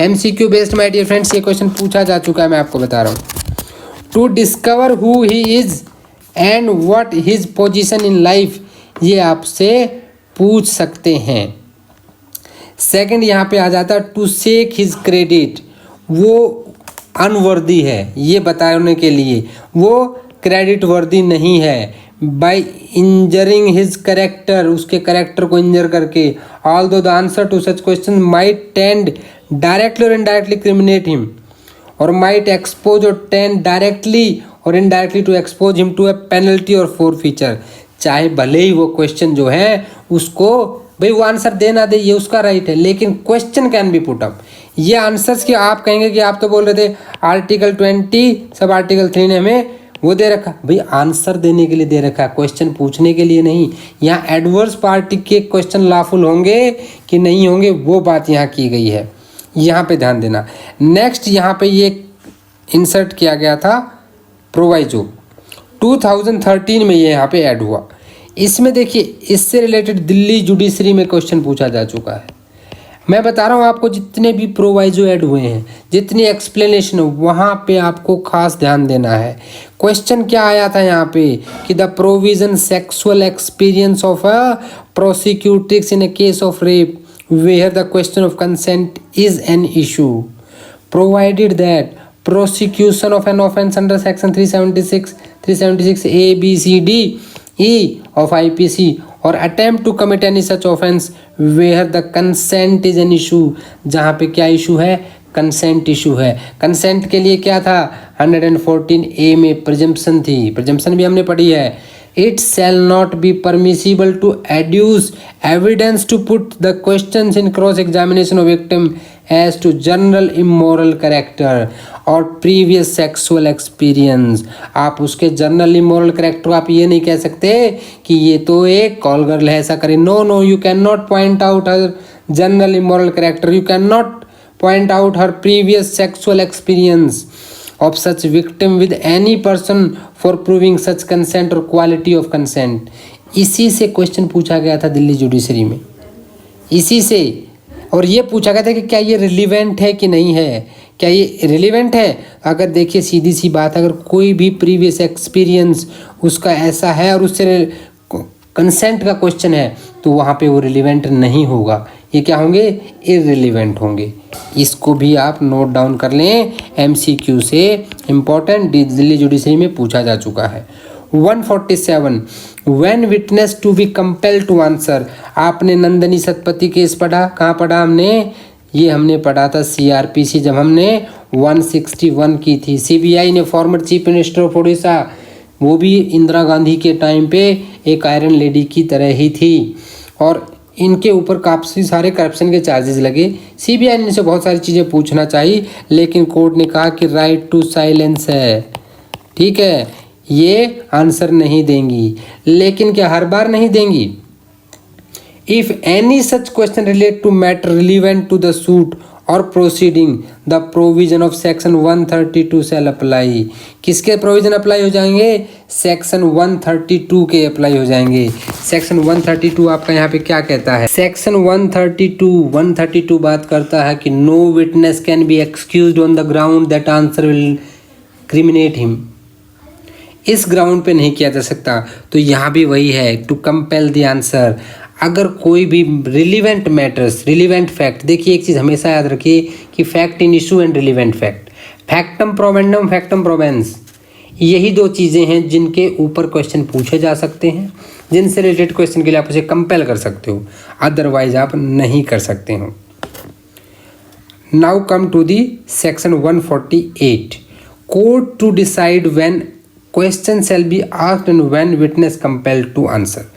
Speaker 1: MCQ based my dear friends, ये क्वेश्चन पूछा जा चुका है, मैं आपको बता रहा हूँ। To discover who he is and what his position in life, ये आपसे पूछ सकते हैं। सेकंड यहाँ पे आ जाता है टू सेक हिज क्रेडिट, वो अनवर्दी है, ये बताने के लिए वो क्रेडिट वर्दी नहीं है। बाय इंजरिंग हिज करेक्टर, उसके करेक्टर को इंजर करके। Although the answer to such question might tend directly or indirectly criminate him, or might expose or tend directly or indirectly to expose him to a penalty or forfeiture. चाहे भले ही वो question जो है उसको भाई वो answer दे ना दे, ये उसका राइट है, लेकिन question can be put up. ये आंसर्स की आप कहेंगे कि आप तो बोल रहे थे आर्टिकल 20 सब आर्टिकल 3 ने हमें वो दे रखा भाई आंसर देने के लिए दे रखा, क्वेश्चन पूछने के लिए नहीं। यहाँ एडवर्स पार्टी के क्वेश्चन लॉफुल होंगे कि नहीं होंगे वो बात यहाँ की गई है, यहाँ पे ध्यान देना। नेक्स्ट यहाँ पे ये इंसर्ट किया गया था प्रोवाइजो, 2013 में ये यहाँ पे ऐड हुआ। इसमें देखिए इससे रिलेटेड दिल्ली जुडिशरी में क्वेश्चन पूछा जा चुका है। मैं बता रहा हूँ आपको जितने भी प्रोवाइजो ऐड हुए हैं, जितनी एक्सप्लेनेशन वहाँ पे आपको खास ध्यान देना है। क्वेश्चन क्या आया था यहाँ पे कि the provision sexual experience of a prosecutrix in a case of rape where the question of consent is an issue provided that prosecution of an offence under section 376 A B C D E of IPC or attempt to commit any such offence where the consent is an issue, जहाँ पे क्या issue है, consent issue है। Consent के लिए क्या था 114A में प्रिजम्पशन थी, प्रिजम्पशन भी हमने पढ़ी है। It shall not be permissible to adduce evidence to put the questions in cross examination of victim as to general immoral character और previous sexual experience। आप उसके जनरल इमोरल करेक्टर आप ये नहीं कह सकते कि ये तो एक कॉल गर्ल है ऐसा करे। No no, you cannot point out her general immoral character, you cannot point out her previous sexual experience of such victim with any person for proving such consent or quality of consent। इसी से question पूछा गया था Delhi judiciary में, इसी से। और ये पूछा गया था कि क्या ये रिलीवेंट है कि नहीं है, क्या ये रिलीवेंट है। अगर देखिए सीधी सी बात, अगर कोई भी प्रीवियस एक्सपीरियंस उसका ऐसा है और उससे कंसेंट का क्वेश्चन है तो वहाँ पे वो रिलीवेंट नहीं होगा, ये क्या होंगे, इररिलीवेंट होंगे। इसको भी आप नोट डाउन कर लें, MCQ से इम्पॉर्टेंट दिल्ली जुडिशरी में पूछा जा चुका है। 147 when witness to be compel to answer. आपने नंदनी सतपथी केस पढ़ा, कहाँ पढ़ा हमने, ये हमने पढ़ा था CRPC जब हमने 161 की थी। CBI ने former chief minister of Orissa, वो भी इंदिरा गांधी के टाइम पे एक आयरन लेडी की तरह ही थी और इनके ऊपर काफ़ी सारे करप्शन के चार्जेस लगे। CBI ने इनसे बहुत सारी चीज़ें पूछना चाहिए लेकिन कोर्ट ने कहा कि राइट टू साइलेंस है, ठीक है, ये आंसर नहीं देंगी। लेकिन क्या हर बार नहीं देंगी। If any such question relate to matter relevant to the suit और proceeding the provision of section 132 shall apply. किसके प्रोविजन अप्लाई हो जाएंगे, सेक्शन 132 के अप्लाई हो जाएंगे। सेक्शन 132 आपका यहाँ पे क्या कहता है, सेक्शन 132 बात करता है कि no witness can be excused on the ground that answer will criminate him. इस ग्राउंड पे नहीं किया जा सकता। तो यहाँ भी वही है, टू कंपेल द आंसर। अगर कोई भी रिलीवेंट मैटर्स, रिलीवेंट फैक्ट, देखिए एक चीज़ हमेशा याद रखिए कि fact in issue and relevant fact, factum probandum factum probans, यही दो चीज़ें हैं जिनके ऊपर क्वेश्चन पूछे जा सकते हैं, जिनसे रिलेटेड क्वेश्चन के लिए आप उसे कंपेल कर सकते हो, अदरवाइज आप नहीं कर सकते हो। Now come to the section 148 court to decide when question shall be asked and when witness compelled to answer.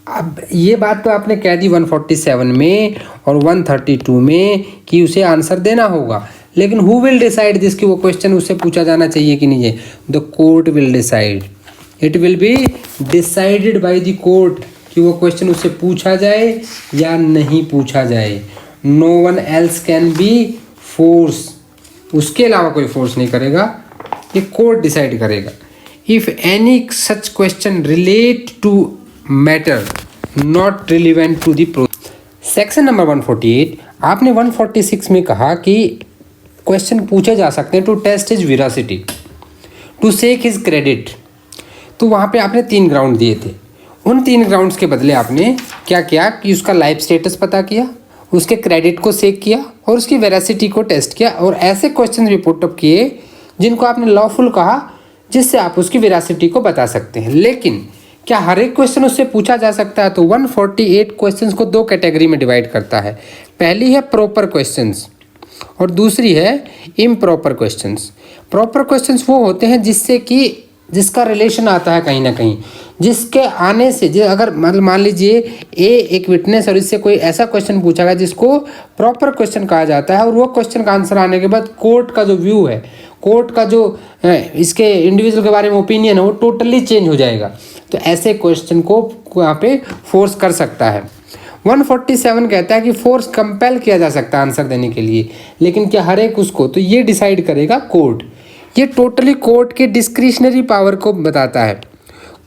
Speaker 1: अब ये बात तो आपने कह दी 147 में और 132 में कि उसे आंसर देना होगा, लेकिन हु विल डिसाइड दिस, कि वो क्वेश्चन उससे पूछा जाना चाहिए कि नहीं है। The court will decide, it will be decided by the court कि वो क्वेश्चन उससे पूछा जाए या नहीं पूछा जाए। No one else can be force, उसके अलावा कोई फोर्स नहीं करेगा, ये कोर्ट डिसाइड करेगा। If any such question relate to matter not relevant to the pro. Section number 148 आपने 146 में कहा कि क्वेश्चन पूछे जा सकते हैं to test his veracity, to shake his credit. तो वहाँ पे आपने 3 ग्राउंड दिए थे, उन 3 ग्राउंड्स के बदले आपने क्या किया कि उसका लाइफ स्टेटस पता किया, उसके क्रेडिट को सेक किया और उसकी वेरासिटी को टेस्ट किया और ऐसे क्वेश्चन भी पुट अप किए जिनको आपने लॉफुल कहा, जिससे आप उसकी वेरासिटी को बता सकते हैं। लेकिन क्या हर एक क्वेश्चन उससे पूछा जा सकता है? तो 148 क्वेश्चंस को 2 कैटेगरी में डिवाइड करता है। पहली है प्रॉपर क्वेश्चंस और दूसरी है इम्प्रॉपर क्वेश्चंस। प्रॉपर क्वेश्चंस वो होते हैं जिसका रिलेशन आता है कहीं ना कहीं, जिसके आने से अगर मतलब मान लीजिए एक विटनेस और इससे कोई ऐसा क्वेश्चन पूछा गया जिसको प्रॉपर क्वेश्चन कहा जाता है और वो क्वेश्चन का आंसर आने के बाद कोर्ट का जो व्यू है, कोर्ट का जो इसके इंडिविजुअल के बारे में ओपिनियन है वो टोटली चेंज हो जाएगा। तो ऐसे क्वेश्चन को यहाँ पे फोर्स कर सकता है। 147 कहता है कि फोर्स कंपेल किया जा सकता है आंसर देने के लिए, लेकिन क्या हर एक उसको, तो ये डिसाइड करेगा कोर्ट। ये टोटली कोर्ट के डिस्क्रिशनरी पावर को बताता है,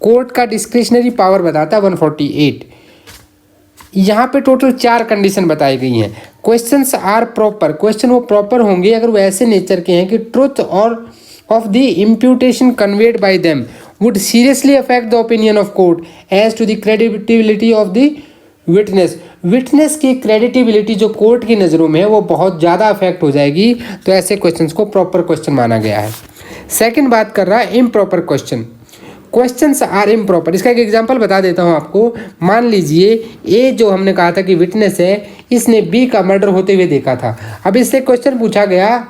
Speaker 1: कोर्ट का डिस्क्रिशनरी पावर बताता है 148। यहाँ पे टोटल 4 कंडीशन बताई गई हैं। क्वेश्चंस आर प्रॉपर, क्वेश्चन वो प्रॉपर होंगे अगर वो ऐसे नेचर के हैं कि truth or of the imputation conveyed by them would seriously affect the opinion of court as to the credibility of the witness. Witness की क्रेडिटिबिलिटी जो कोर्ट की नज़रों में है वो बहुत ज़्यादा अफेक्ट हो जाएगी, तो ऐसे क्वेश्चंस को प्रॉपर क्वेश्चन माना गया है। सेकंड बात कर रहा है improper question, questions are improper. इसका एक एग्जांपल बता देता हूँ आपको। मान लीजिए ए जो हमने कहा था कि विटनेस है, इसने बी का मर्डर होते हुए देखा था। अब इससे क्वेश्चन पूछा गया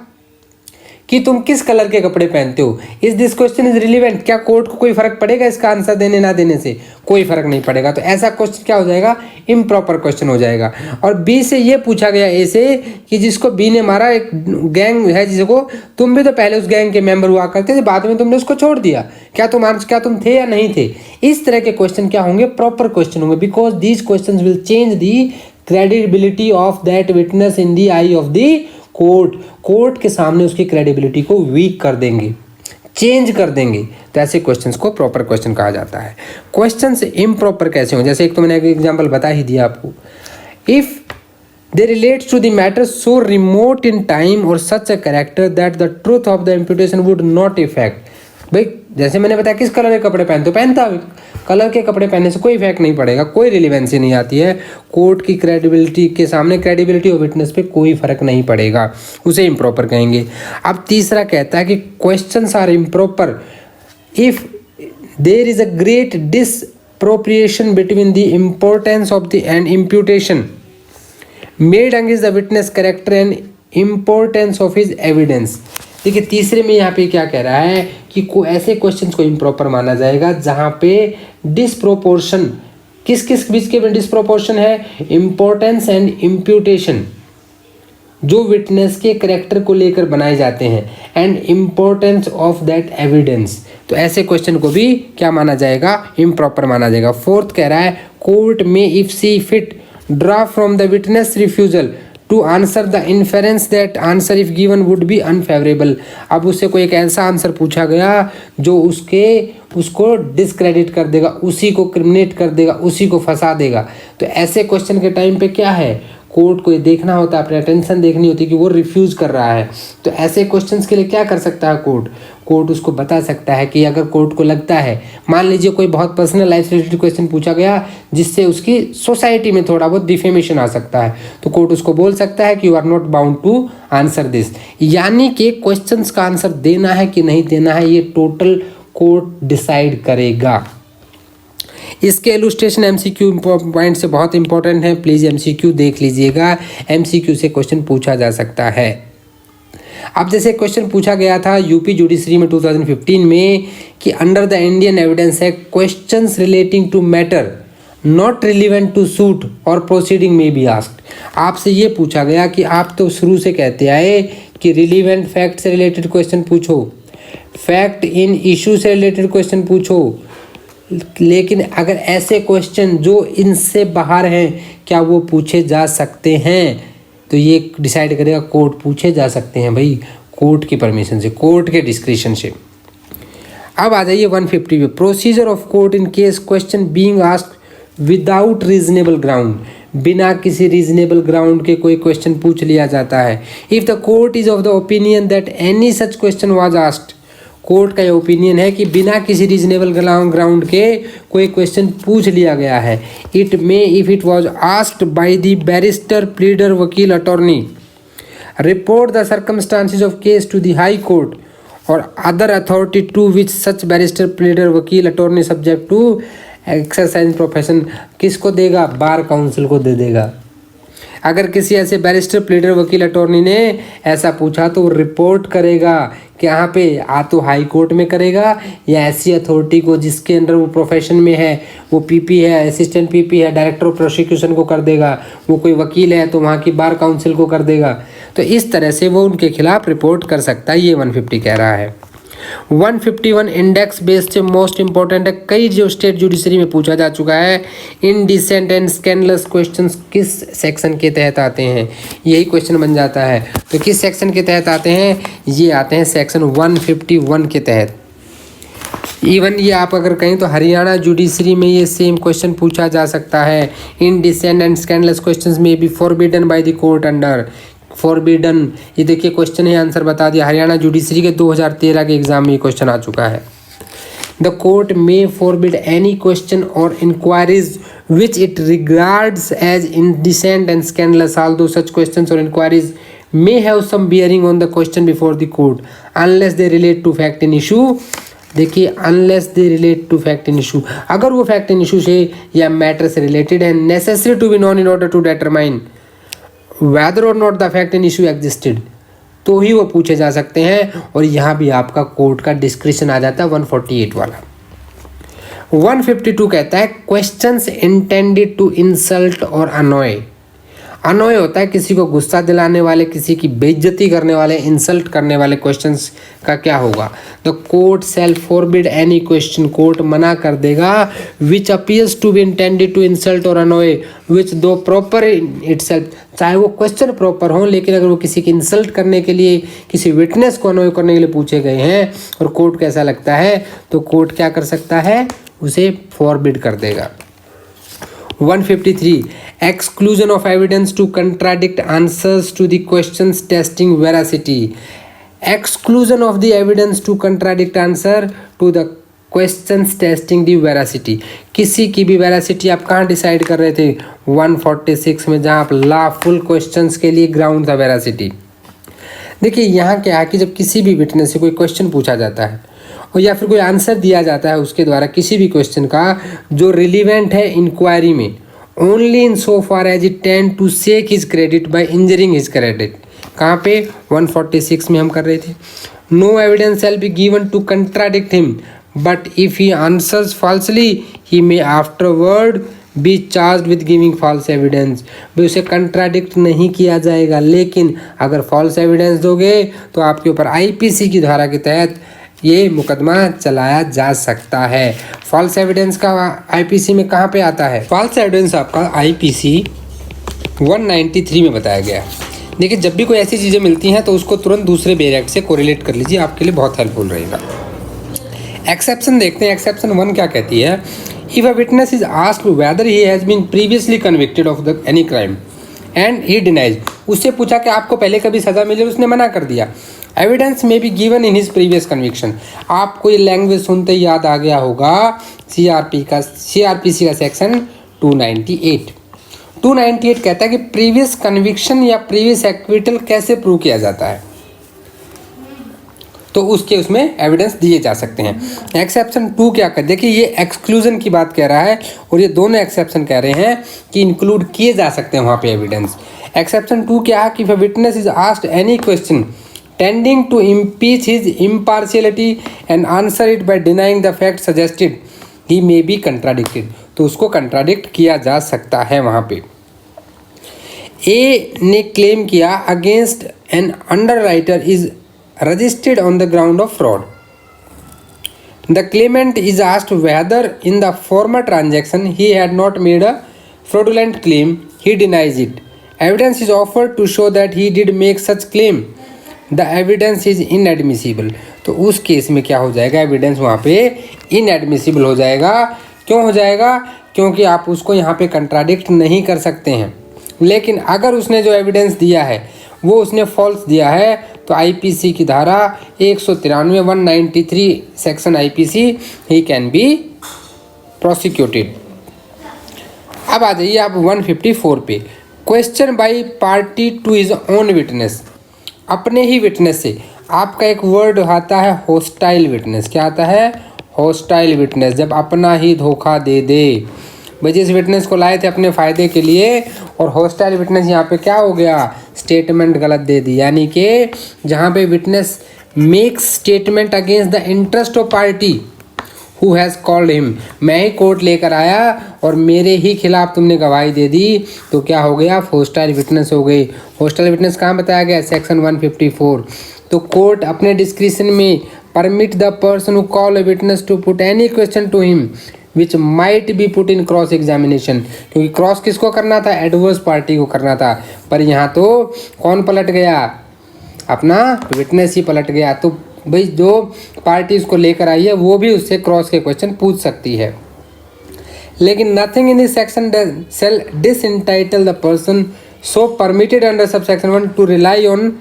Speaker 1: कि तुम किस कलर के कपड़े पहनते हो। Is this question is relevant, क्या कोर्ट को कोई फर्क पड़ेगा इसका आंसर देने ना देने से? कोई फर्क नहीं पड़ेगा। तो ऐसा क्वेश्चन क्या हो जाएगा, इम्प्रॉपर क्वेश्चन हो जाएगा। और बी से ये पूछा गया ए से कि जिसको बी ने मारा एक गैंग है जिसको, तुम भी तो पहले उस गैंग के मेंबर हुआ करते थे, बाद में तुमने उसको छोड़ दिया, क्या तुम थे या नहीं थे? इस तरह के क्वेश्चन क्या होंगे, प्रॉपर क्वेश्चन होंगे, because these question will change the credibility of that witness in the I of the court. Court के सामने उसकी क्रेडिबिलिटी को वीक कर देंगे, चेंज कर देंगे। तो ऐसे क्वेश्चंस को प्रॉपर क्वेश्चन कहा जाता है। क्वेश्चंस इम्प्रॉपर कैसे हों, जैसे एक तो मैंने एक एग्जांपल बता ही दिया आपको, if they relates to the matter so remote in time और such a character that the truth of the imputation would not affect. भाई जैसे मैंने बताया किस कलर के कपड़े पहनते हो, पहनता कलर के कपड़े पहनने से कोई इफेक्ट नहीं पड़ेगा, कोई रिलेवेंसी नहीं आती है। कोर्ट की क्रेडिबिलिटी के सामने क्रेडिबिलिटी ऑफ विटनेस पे कोई फर्क नहीं पड़ेगा, उसे इम्प्रॉपर कहेंगे। अब तीसरा कहता है कि questions are improper if there is a great disproportion between the importance of the and imputation made against the witness character and importance of his evidence. देखिए तीसरे में यहाँ पे क्या कह रहा है कि ऐसे क्वेश्चंस को इम्प्रॉपर माना जाएगा जहाँ पे डिसप्रोपोर्शन, किस किस बीच के में डिसप्रोपोर्शन है, इम्पोर्टेंस एंड इम्प्यूटेशन जो विटनेस के करेक्टर को लेकर बनाए जाते हैं, and importance of that evidence. तो ऐसे क्वेश्चन को भी क्या माना जाएगा, इम्प्रॉपर माना जाएगा। फोर्थ कह रहा है कोर्ट में if see fit draw from the witness refusal to answer the inference that answer if given would be unfavourable. अब उससे कोई एक ऐसा आंसर पूछा गया जो उसको डिस्क्रेडिट कर देगा, उसी को क्रिमिनेट कर देगा, उसी को फंसा देगा। तो ऐसे क्वेश्चन के टाइम पे क्या है, कोर्ट को ये देखना होता है, अपनी अटेंशन देखनी होती है कि वो रिफ्यूज कर रहा है। तो ऐसे क्वेश्चंस के लिए क्या कर सकता है कोर्ट उसको बता सकता है कि अगर कोर्ट को लगता है, मान लीजिए कोई बहुत पर्सनल लाइफ से रिलेटेड क्वेश्चन पूछा गया जिससे उसकी सोसाइटी में थोड़ा बहुत डिफेमेशन आ सकता है, तो कोर्ट उसको बोल सकता है कि you are not bound to answer this. यानी कि क्वेश्चंस का आंसर देना है कि नहीं देना है ये टोटल कोर्ट डिसाइड करेगा। इसके इलुस्ट्रेशन एमसीक्यू पॉइंट से बहुत इंपॉर्टेंट है, प्लीज़ एमसीक्यू देख लीजिएगा, एमसीक्यू से क्वेश्चन पूछा जा सकता है। अब जैसे क्वेश्चन पूछा गया था यूपी जुडिशरी में 2015 में कि under the Indian evidence Act questions relating to matter not relevant to suit और प्रोसीडिंग में बी आस्क्ड। आपसे ये पूछा गया कि आप तो शुरू से कहते आए कि रिलेवेंट फैक्ट से रिलेटेड क्वेश्चन पूछो, फैक्ट इन इशू से रिलेटेड क्वेश्चन पूछो, लेकिन अगर ऐसे क्वेश्चन जो इनसे बाहर हैं क्या वो पूछे जा सकते हैं, तो ये डिसाइड करेगा कोर्ट, पूछे जा सकते हैं भाई कोर्ट की परमिशन से, कोर्ट के डिस्क्रिशन से। अब आ जाइए 150 पे, procedure of court in case question being asked without reasonable ground, बिना किसी रीजनेबल ग्राउंड के कोई क्वेश्चन पूछ लिया जाता है। If the court is of the opinion that any such question was asked, court का ये ओपिनियन है कि बिना किसी रीजनेबल ग्राउंड के कोई क्वेश्चन पूछ लिया गया है, it may if it was asked by the barrister pleader vakil attorney report the circumstances of case to the high court और other authority to which such barrister pleader vakil attorney subject to exercise profession. किसको देगा, bar council को दे देगा। अगर किसी ऐसे barrister pleader vakil attorney ने ऐसा पूछा तो वो रिपोर्ट करेगा कि यहाँ पे तो हाई कोर्ट में करेगा या ऐसी अथॉरिटी को जिसके अंडर वो प्रोफेशन में है, वो पीपी है, असिस्टेंट पीपी है, डायरेक्टर ऑफ प्रोसिक्यूशन को कर देगा, वो कोई वकील है तो वहाँ की बार काउंसिल को कर देगा। तो इस तरह से वो उनके खिलाफ रिपोर्ट कर सकता है, ये 150 कह रहा है। 151 इंडेक्स बेस्ड से मोस्ट इंपॉर्टेंट है, कई जो स्टेट जुडिशरी में पूछा जा चुका है। इनडिसेंट एंड स्कैंडलस क्वेश्चंस किस सेक्शन के तहत आते हैं, यही क्वेश्चन बन जाता है। तो किस सेक्शन के तहत आते हैं, ये आते हैं सेक्शन 151 के तहत। इवन ये आप अगर कहें तो हरियाणा जुडिशरी में ये सेम क्वेश्चन पूछा जा सकता है। Indecent and scandalous questions may be forbidden by the court under forbidden, ये देखिए क्वेश्चन है, आंसर बता दिया। हरियाणा जुडिशरी के 2013 के एग्जाम में ये क्वेश्चन आ चुका है। The court may forbid any question और inquiries which it regards as indecent and scandalous although such questions और inquiries may have some bearing on the question before the court unless they relate to fact in issue। देखिए unless they relate to fact in issue, अगर वो fact in issue से या matter से related है, necessary to be known in order to determine whether or not the fact in issue existed, तो ही वो पूछे जा सकते हैं। और यहाँ भी आपका कोर्ट का डिस्क्रिप्शन आ जाता है 148 वाला। 152 कहता है क्वेश्चंस इंटेंडेड टू इंसल्ट और अनॉय। अनॉय होता है किसी को गुस्सा दिलाने वाले, किसी की बेइज्जती करने वाले, इंसल्ट करने वाले क्वेश्चंस का क्या होगा। The court shall forbid any question, court मना कर देगा which appears to be intended to insult और अनॉय विच दो प्रॉपर इटसेल्फ, चाहे वो क्वेश्चन प्रॉपर हो लेकिन अगर वो किसी की इंसल्ट करने के लिए, किसी विटनेस को अनॉय करने के लिए पूछे गए हैं और कोर्ट कैसा लगता है, तो कोर्ट क्या कर सकता है, उसे फॉरबिड कर देगा। 153 exclusion of evidence to contradict answers to the questions testing veracity। exclusion of the evidence to contradict answer to the questions testing the veracity, किसी की भी veracity आप कहाँ डिसाइड कर रहे थे 146 में, जहाँ आप lawful questions के लिए ग्राउंड था veracity। देखिए यहाँ क्या है कि जब किसी भी विटनेस से कोई क्वेश्चन पूछा जाता है और या फिर कोई आंसर दिया जाता है उसके द्वारा किसी भी क्वेश्चन का जो रिलीवेंट है इंक्वायरी में, only in so far as it tend to shake his credit by injuring his credit, कहाँ पे 146 में हम कर रहे थे। No evidence shall be given to contradict him but if he answers falsely he may afterward be charge with giving false evidence. भी उसे contradict नहीं किया जाएगा, लेकिन अगर फॉल्स एविडेंस दोगे तो आपके ऊपर आईपीसी की धारा के तहत ये मुकदमा चलाया जा सकता है। फॉल्स एविडेंस का आईपीसी में कहाँ पे आता है, फॉल्स एविडेंस आपका आईपीसी 193 में बताया गया है। देखिए जब भी कोई ऐसी चीज़ें मिलती हैं तो उसको तुरंत दूसरे बेर एक्ट से कोरिलेट कर लीजिए, आपके लिए बहुत हेल्पफुल रहेगा। एक्सेप्शन देखते हैं, एक्सेप्शन 1 क्या कहती है। If a witness is asked whether he has been previously convicted of the any crime and he denies, उससे पूछा कि आपको पहले कभी सज़ा मिली, उसने मना कर दिया। Evidence may be given in his previous conviction, आपको ये लैंग्वेज सुनते ही याद आ गया होगा सीआरपीसी का सेक्शन 298। 298 कहता है कि प्रीवियस कन्विक्शन या प्रीवियस एक्विटल कैसे प्रूव किया जाता है, तो उसके उसमें एविडेंस दिए जा सकते हैं। एक्सेप्शन 2 क्या कर, देखिए ये एक्सक्लूजन की बात कह रहा है और ये दोनों एक्सेप्शन कह रहे हैं कि इंक्लूड किए जा सकते हैं वहाँ पे एविडेंस। एक्सेप्शन 2 क्या है कि if a witness is asked any question tending to impeach his impartiality and answer it by denying the fact suggested he may be contradicted, तो उसको कंट्राडिक्ट किया जा सकता है वहाँ पे। ए ने क्लेम किया against an underwriter is registered on the ground of fraud. The claimant is asked whether in the former transaction he had not made a fraudulent claim, he denies it. Evidence is offered to show that he did make such claim, the evidence is inadmissible, तो उस case में क्या हो जाएगा, evidence वहाँ पे inadmissible हो जाएगा। क्यों हो जाएगा, क्योंकि आप उसको यहाँ पे कंट्राडिक्ट नहीं कर सकते हैं। लेकिन अगर उसने जो एविडेंस दिया है वो उसने फॉल्स दिया है तो आईपीसी की धारा 193 193 section IPC he can be prosecuted. अब आ जाइए आप 154 पे, question by party to his own witness, अपने ही विटनेस से। आपका एक वर्ड आता है होस्टाइल विटनेस, क्या आता है, होस्टाइल विटनेस, जब अपना ही धोखा दे दे। भाई जिस विटनेस को लाए थे अपने फ़ायदे के लिए और होस्टाइल विटनेस यहाँ पे क्या हो गया, स्टेटमेंट गलत दे दी, यानी कि जहाँ पे witness makes statement against the interest of party who has called him, मैं ही कोर्ट लेकर आया और मेरे ही खिलाफ तुमने गवाही दे दी, तो क्या हो गया, होस्टाइल विटनेस हो गई। होस्टाइल विटनेस कहाँ बताया गया, सेक्शन 154। तो कोर्ट अपने डिस्क्रिप्शन में permit the person who call a witness to put any question to him which might be put in cross examination, क्योंकि क्रॉस किसको करना था, एडवर्स पार्टी को करना था, पर यहाँ तो कौन पलट गया, अपना विटनेस ही पलट गया। तो भाई जो पार्टी उसको लेकर आई है वो भी उससे क्रॉस के क्वेश्चन पूछ सकती है। लेकिन nothing in this section shall disentitle the person so permitted under sub section 1 to rely on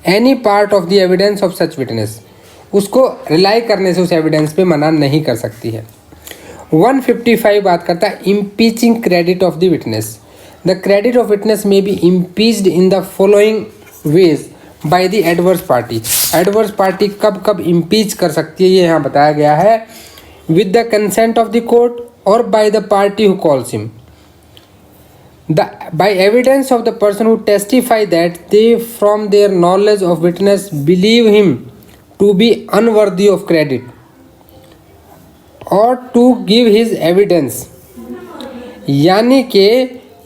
Speaker 1: any part of the evidence of such witness, उसको रिलाई करने से उस एविडेंस पे मना नहीं कर सकती है। 155 बात करता है impeaching credit of the witness. The credit of witness may be impeached in the following ways by the adverse party. Adverse party कब कब इम्पीच कर सकती है ये यहाँ बताया गया है, with the consent of the court और by the party who calls him, by evidence of the person who testify that they from their knowledge of witness believe him to be unworthy of credit or to give his evidence। यानी कि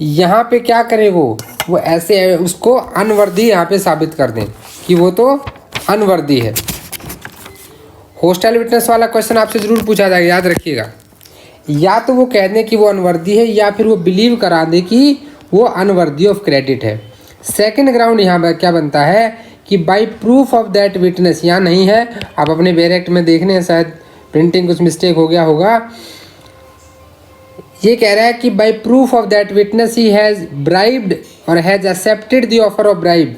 Speaker 1: यहाँ पे क्या करें, वो ऐसे उसको unworthy यहाँ पे साबित कर दें कि वो तो अनवर्दी है। होस्टाइल विटनेस वाला क्वेश्चन आपसे ज़रूर पूछा जाएगा, याद रखिएगा। या तो वो कह दें कि वो अनवर्दी है या फिर वो बिलीव करा दे कि वो अनवर्दी ऑफ क्रेडिट है। सेकंड ग्राउंड यहाँ पर क्या बनता है कि by proof of that witness, यहाँ नहीं है, आप अपने बैरेक्ट में देखने हैं, शायद प्रिंटिंग कुछ मिस्टेक हो गया होगा। ये कह रहा है कि by proof of that witness he has bribed और has accepted the offer of bribe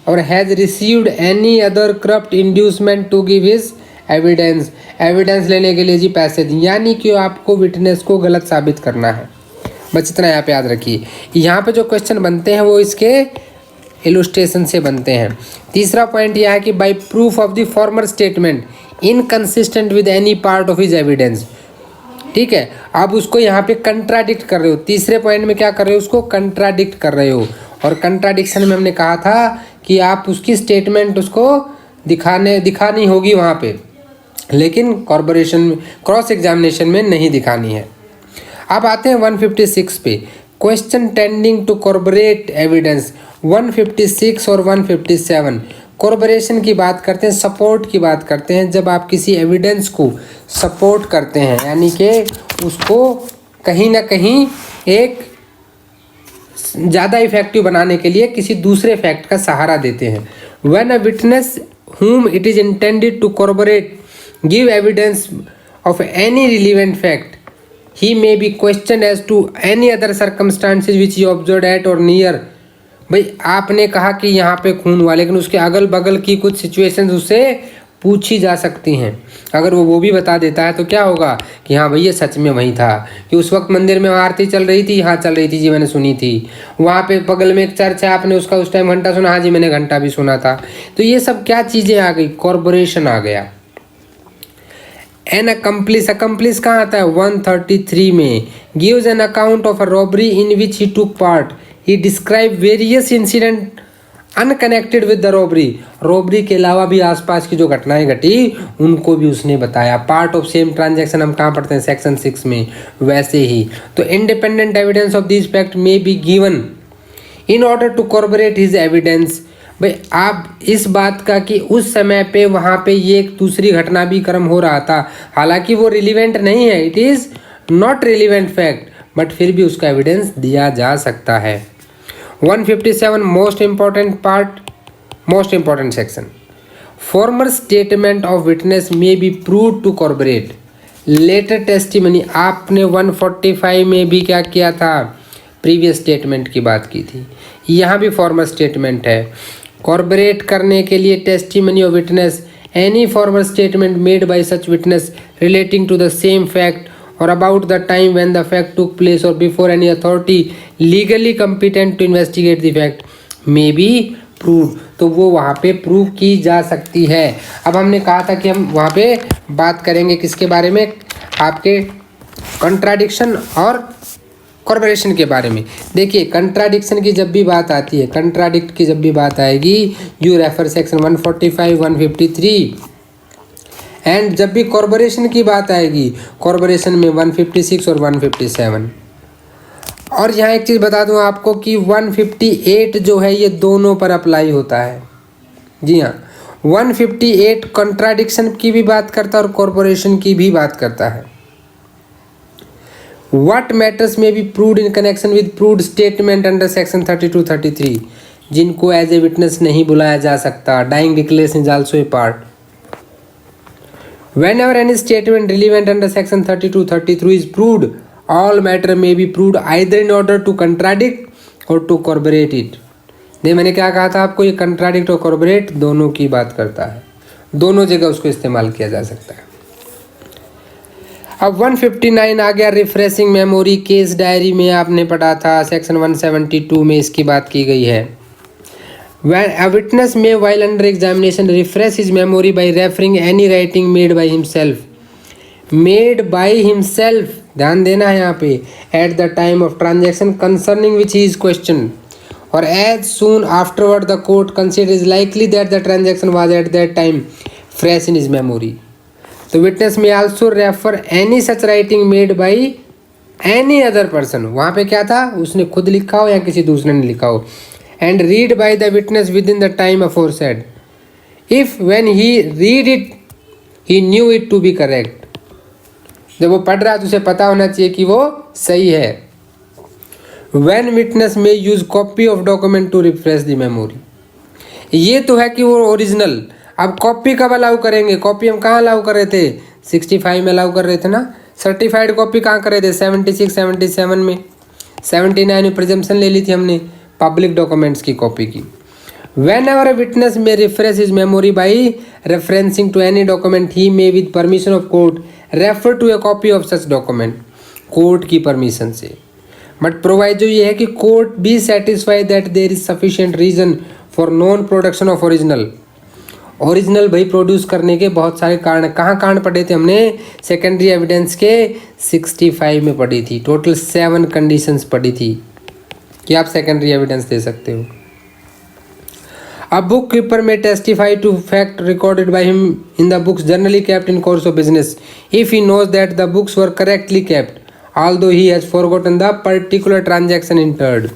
Speaker 1: और has received any other corrupt inducement to give his evidence. Evidence लेने के लिए जी पैसे दिए, यानी कि आपको विटनेस को गलत साबित करना है। बस इतना यहाँ पे याद रखिए। यहाँ पे जो क्वेश्चन बनते हैं वो इसके इलुस्ट्रेशन से बनते हैं। तीसरा पॉइंट यह है कि by proof of the former statement inconsistent with any part of his evidence. ठीक है, आप उसको यहाँ पे कंट्राडिक्ट कर रहे हो। तीसरे पॉइंट में क्या कर रहे हो, उसको कंट्राडिक्ट कर रहे हो। और कंट्राडिक्शन में हमने कहा था कि आप उसकी स्टेटमेंट उसको दिखानी होगी वहाँ पे, लेकिन कॉर्पोरेशन क्रॉस एग्जामिनेशन में नहीं दिखानी है। अब आते हैं 156 पे, question tending to corroborate evidence. 156 और 157 कॉर्पोरेशन की बात करते हैं, सपोर्ट की बात करते हैं। जब आप किसी एविडेंस को सपोर्ट करते हैं, यानी कि उसको कहीं ना कहीं एक ज़्यादा इफेक्टिव बनाने के लिए किसी दूसरे फैक्ट का सहारा देते हैं। When a witness whom it is intended to corroborate give evidence of any relevant fact, he may be questioned as to any other circumstances which he observed at or near। भाई आपने कहा कि यहाँ पे खून हुआ, लेकिन उसके अगल बगल की कुछ सिचुएशंस उससे पूछी जा सकती हैं। अगर वो भी बता देता है तो क्या होगा कि हाँ भाई ये सच में वही था, कि उस वक्त मंदिर में आरती चल रही थी, हाँ चल रही थी जी, मैंने सुनी थी। वहाँ पे बगल में एक चर्च है, आपने उसका उस टाइम घंटा सुना, हाँ जी मैंने घंटा भी सुना था। तो ये सब क्या चीज़ें आ गई, कॉर्पोरेशन आ गया। एन अकम्प्लिस, अकम्प्लिस कहाँ आता है, 133 में, gives an account of a robbery in which he took part, he describe various incident unconnected with the robbery के अलावा भी आसपास की जो घटनाएं घटी उनको भी उसने बताया। पार्ट ऑफ सेम ट्रांजैक्शन हम कहाँ पढ़ते हैं, सेक्शन 6 में। वैसे ही तो independent evidence of this fact may be given in order to corroborate his evidence. भाई आप इस बात का कि उस समय पे वहाँ पे ये एक दूसरी घटना भी क्रम हो रहा था, हालांकि वो रिलीवेंट नहीं है, it is not relevant fact, but फिर भी उसका एविडेंस दिया जा सकता है। 157 most important section, former statement of witness may be prove to corroborate later testimony. आपने 145 में भी क्या किया था, प्रीवियस स्टेटमेंट की बात की थी। यहाँ भी फॉर्मर स्टेटमेंट है, कॉर्पोरेट करने के लिए testimony of witness any former statement made by such witness relating to the same fact or about the time when the fact took place or before any authority legally competent to investigate the fact may be proved। तो वो वहाँ पे prove की जा सकती है। अब हमने कहा था कि हम वहाँ पे बात करेंगे किसके बारे में, आपके कंट्राडिक्शन और कॉर्पोरेशन के बारे में। देखिए कंट्राडिक्शन की जब भी बात आती है, कंट्राडिक्ट की जब भी बात आएगी, यू रेफर सेक्शन 145, 153 एंड जब भी कॉर्पोरेशन की बात आएगी, कॉर्पोरेशन में 156 और 157। और यहाँ एक चीज़ बता दूँ आपको कि 158 जो है ये दोनों पर अप्लाई होता है। जी हाँ, 158 कॉन्ट्राडिक्शन की भी बात करता है और कॉर्पोरेशन की भी बात करता है। What matters may be proved in connection with proved statement under section 32-33, जिनको एज ए विटनेस नहीं बुलाया जा सकता। Dying declaration is also a part. Whenever any statement relevant under section 32-33 is proved, all matter may be proved either in order to contradict or to corroborate it। नहीं, मैंने क्या कहा था आपको, ये कंट्राडिक्ट और कॉर्पोरेट दोनों की बात करता है, दोनों जगह उसको इस्तेमाल किया जा सकता है। अब 159 आ गया, रिफ्रेशिंग मेमोरी। केस डायरी में आपने पढ़ा था, सेक्शन 172 में इसकी बात की गई है। When a witness may while under examination refresh his memory by referring any writing made by himself, ध्यान देना है यहाँ पे, at the time of transaction concerning which he is questioned, or as soon afterward the court considers likely that the transaction was at that time fresh in his memory. The witness may also refer any such writing made by any other person, वहाँ पे क्या था, उसने खुद लिखा हो या किसी दूसरे ने लिखा हो, and read by the witness within the time aforesaid, if when he read it he knew it to be correct। जब वो पढ़ रहा है तो उसे पता होना चाहिए कि वो सही है। When witness may use copy of document to refresh the memory, ये तो है कि वो ओरिजिनल। अब कॉपी कब अलाउ करेंगे? कॉपी हम कहाँ अलाउ कर रहे थे? 65 में अलाउ कर रहे थे ना। सर्टिफाइड कॉपी कहाँ कर रहे थे? 76, 77 में। 79 में प्रिजम्पशन ले ली थी हमने पब्लिक डॉक्यूमेंट्स की कॉपी की। Whenever a witness may refresh his memory by referencing to any document, he may with permission of court refer to a copy of such document, court की परमिशन से। But proviso ये है कि court be satisfy that there is sufficient reason for non production of original. Original भाई produce करने के बहुत सारे कारण, कहाँ कारण पढ़े थे हमने? सेकेंडरी एविडेंस के 65 में पढ़ी थी। टोटल 7 कंडीशंस पढ़ी थी कि आप सेकेंडरी एविडेंस दे सकते हो। A bookkeeper may testify to fact recorded by him in the books generally kept in course of business if he knows that the books were correctly kept, although he has forgotten the particular transaction entered,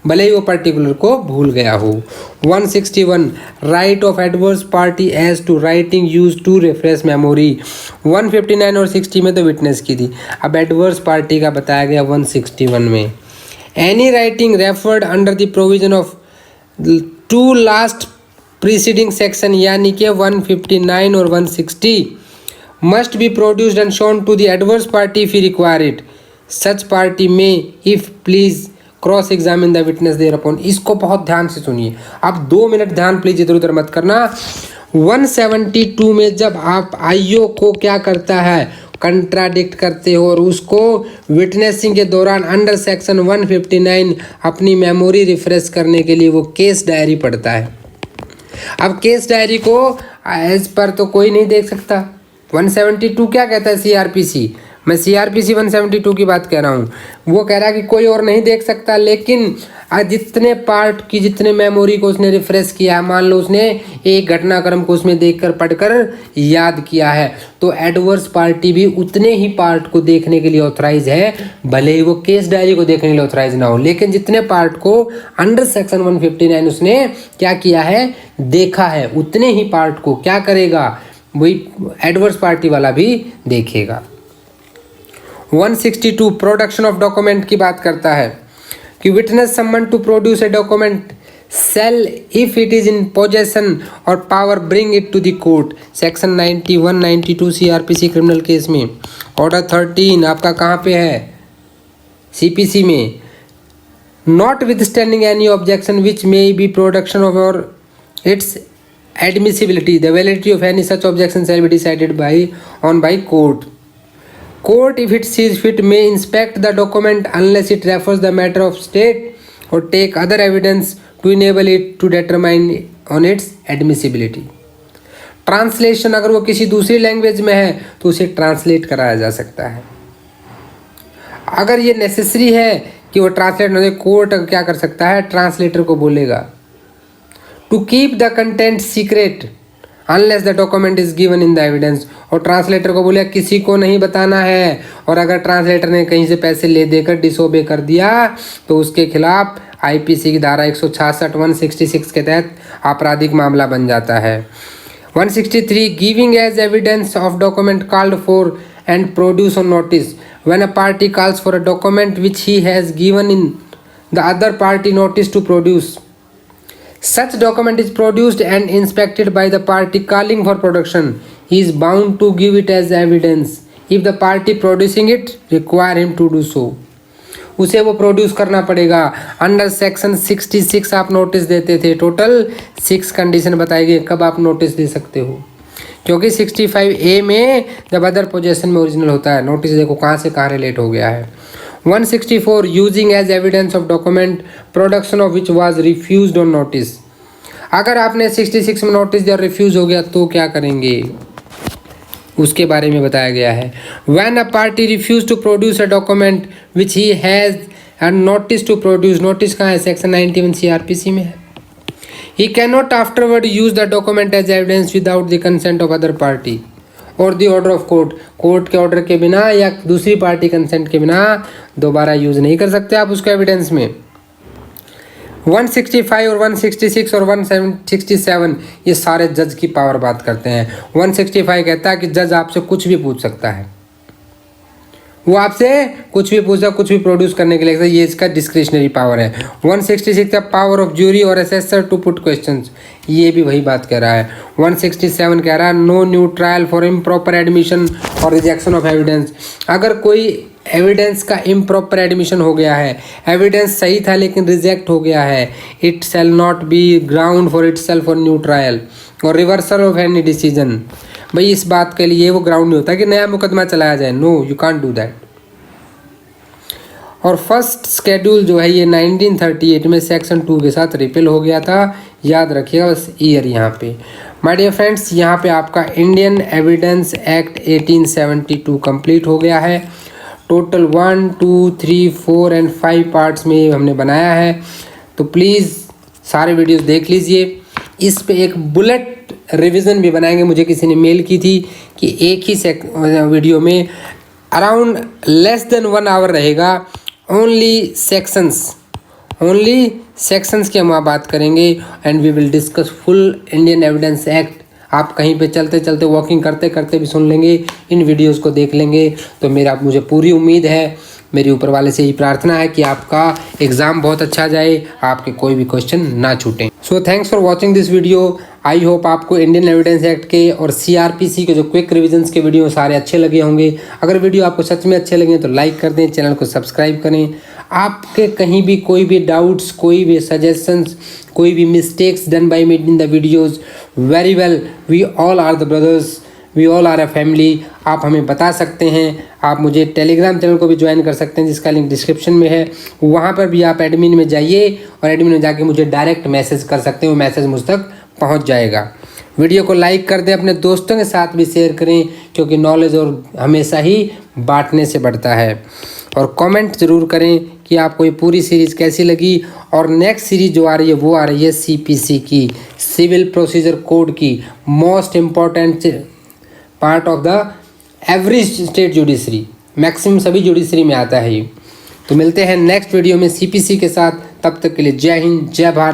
Speaker 1: भले ही वो particular को भूल गया हो। 161 right of adverse party as to writing use to refresh memory. 159 और 60 में तो witness की थी, अब एडवर्स पार्टी का बताया गया 161 में। Any writing referred under the provision of 2 last preceding section यानी कि 159 और 160 must be produced and shown to the adverse party if he require it. Such party may if please cross examine the witness thereupon. इसको बहुत ध्यान से सुनिए, आप 2 minute ध्यान प्लीज इधर उधर मत करना। 172 में जब आप आईओ को क्या करता है, कंट्राडिक्ट करते हो और उसको विटनेसिंग के दौरान अंडर सेक्शन 159 अपनी मेमोरी रिफ्रेश करने के लिए वो केस डायरी पढ़ता है। अब केस डायरी को एज पर तो कोई नहीं देख सकता। 172 क्या कहता है? सीआरपीसी, मैं सीआरपीसी 172 की बात कह रहा हूँ। वो कह रहा है कि कोई और नहीं देख सकता, लेकिन जितने पार्ट की जितने मेमोरी को उसने रिफ्रेश किया, मान लो उसने एक घटनाक्रम को उसमें देखकर पढ़कर याद किया है, तो एडवर्स पार्टी भी उतने ही पार्ट को देखने के लिए ऑथराइज है, भले ही वो केस डायरी को देखने के लिए ऑथराइज ना हो। लेकिन जितने पार्ट को अंडर सेक्शन 159 उसने क्या किया है, देखा है, उतने ही पार्ट को क्या करेगा, वही एडवर्स पार्टी वाला भी देखेगा। 162 प्रोडक्शन ऑफ डॉक्यूमेंट की बात करता है कि witness summon to produce a document shall if it is in possession और power bring it to the court. Section 91 92 CrPC criminal case में। ऑर्डर 13 आपका कहाँ पे है? सीपीसी में। Notwithstanding any objection which may be production of और its admissibility, the validity of any such objection shall be decided by court. Court, if it sees fit, may inspect the document unless it refers the matter of state or take other evidence to enable it to determine on its admissibility. Translation, अगर वो किसी दूसरी language में है तो उसे translate कराया जा सकता है। अगर ये नेसेसरी है कि वो ट्रांसलेट न हो, कोर्ट क्या कर सकता है, ट्रांसलेटर को बोलेगा to keep the content secret unless the document is given in the evidence. और ट्रांसलेटर को बोले किसी को नहीं बताना है, और अगर ट्रांसलेटर ने कहीं से पैसे ले देकर डिसोबे कर दिया तो उसके खिलाफ आईपीसी की धारा 166 166 के तहत आपराधिक मामला बन जाता है। 163 giving as evidence of document called for and produce on notice when a party calls for a document which he has given in the other party notice to produce. Such document is produced and inspected by the party calling for production. He is bound to give it as evidence if the party producing it require him to do so. उसे वो produce करना पड़ेगा। Under section 66 आप notice देते थे। Total 6 condition बताई गई कब आप नोटिस दे सकते हो, क्योंकि 65A में जब अदर पोजेशन में ओरिजिनल होता है। नोटिस देखो कहाँ से कहाँ रिलेट हो गया है। 164 using as evidence of document production of which was refused on notice. अगर आपने 66 में नोटिस दिया रिफ्यूज हो गया तो क्या करेंगे, उसके बारे में बताया गया है। When a party refuse to produce a document which he has a notice to produce. Notice कहाँ है, सेक्शन 91 CRPC में है। He can not afterward use the document as evidence without the consent of other party और the order of court. Court के order के बिना या दूसरी पार्टी कंसेंट के बिना दोबारा यूज नहीं कर सकते आप उसको एविडेंस में। 165 और 166 और 167 ये सारे जज की पावर बात करते हैं। 165 कहता है कि जज आपसे कुछ भी पूछ सकता है, वो आपसे कुछ भी पूछा, कुछ भी प्रोड्यूस करने के लिए, ये इसका डिस्क्रिशनरी पावर है। 166 का पावर ऑफ ज्यूरी और असेसर टू पुट क्वेश्चंस, ये भी वही बात कह रहा है। 167 कह रहा है no new trial for improper admission or rejection of evidence. अगर कोई एविडेंस का इम्प्रॉपर एडमिशन हो गया है, एविडेंस सही था लेकिन रिजेक्ट हो गया है, it shall not be ground for it self for new trial और रिवर्सल ऑफ एनी डिसीजन। भाई इस बात के लिए वो ग्राउंड नहीं होता कि नया मुकदमा चलाया जाए। No, you can't do that. और फर्स्ट शेड्यूल जो है ये 1938 में सेक्शन 2 के साथ रिपील हो गया था। याद रखिएगा बस ईयर यहाँ पे। माय डियर फ्रेंड्स, यहाँ पे आपका इंडियन एविडेंस एक्ट 1872 कंप्लीट हो गया है। टोटल 1, 2, 3, 4 एंड 5 पार्ट्स में हमने बनाया है, तो प्लीज़ सारे वीडियोस देख लीजिए। इस पे एक बुलेट रिवीजन भी बनाएंगे। मुझे किसी ने मेल की थी कि एक ही वीडियो में अराउंड लेस देन 1 आवर रहेगा। ओनली सेक्शंस की हम बात करेंगे and we will discuss full Indian evidence Act. आप कहीं पे चलते चलते वॉकिंग करते करते भी सुन लेंगे, इन वीडियोस को देख लेंगे। तो मुझे पूरी उम्मीद है, मेरी ऊपर वाले से यही प्रार्थना है कि आपका एग्ज़ाम बहुत अच्छा जाए, आपके कोई भी क्वेश्चन ना छूटें। So thanks for watching this video. I hope आपको इंडियन एविडेंस एक्ट के और CRPC के जो क्विक रिविजन्स के वीडियो सारे अच्छे लगे होंगे। अगर वीडियो आपको सच में अच्छे लगे तो लाइक कर दें, चैनल को सब्सक्राइब करें। आपके कहीं भी कोई भी डाउट्स, कोई भी सजेशंस, कोई भी mistakes done by me in the videos, very well, we all are the brothers, we all are a family. आप हमें बता सकते हैं। आप मुझे टेलीग्राम चैनल को भी ज्वाइन कर सकते हैं जिसका लिंक डिस्क्रिप्शन में है। वहाँ पर भी आप एडमिन में जाइए और एडमिन में जाके मुझे डायरेक्ट मैसेज कर सकते हैं, वो मैसेज मुझ तक पहुँच जाएगा। वीडियो को लाइक कर दें, अपने दोस्तों के साथ भी शेयर करें, क्योंकि नॉलेज और हमेशा ही बांटने से बढ़ता है। और कमेंट ज़रूर करें कि आपको ये पूरी सीरीज़ कैसी लगी। और नेक्स्ट सीरीज़ जो आ रही है वो आ रही है CPC की, सिविल प्रोसीजर कोड की, most important part of the average state judiciary. Maximum सभी जुडिशरी में आता है ये। तो मिलते हैं नेक्स्ट वीडियो में CPC के साथ। तब तक के लिए जय हिंद, जय भारत।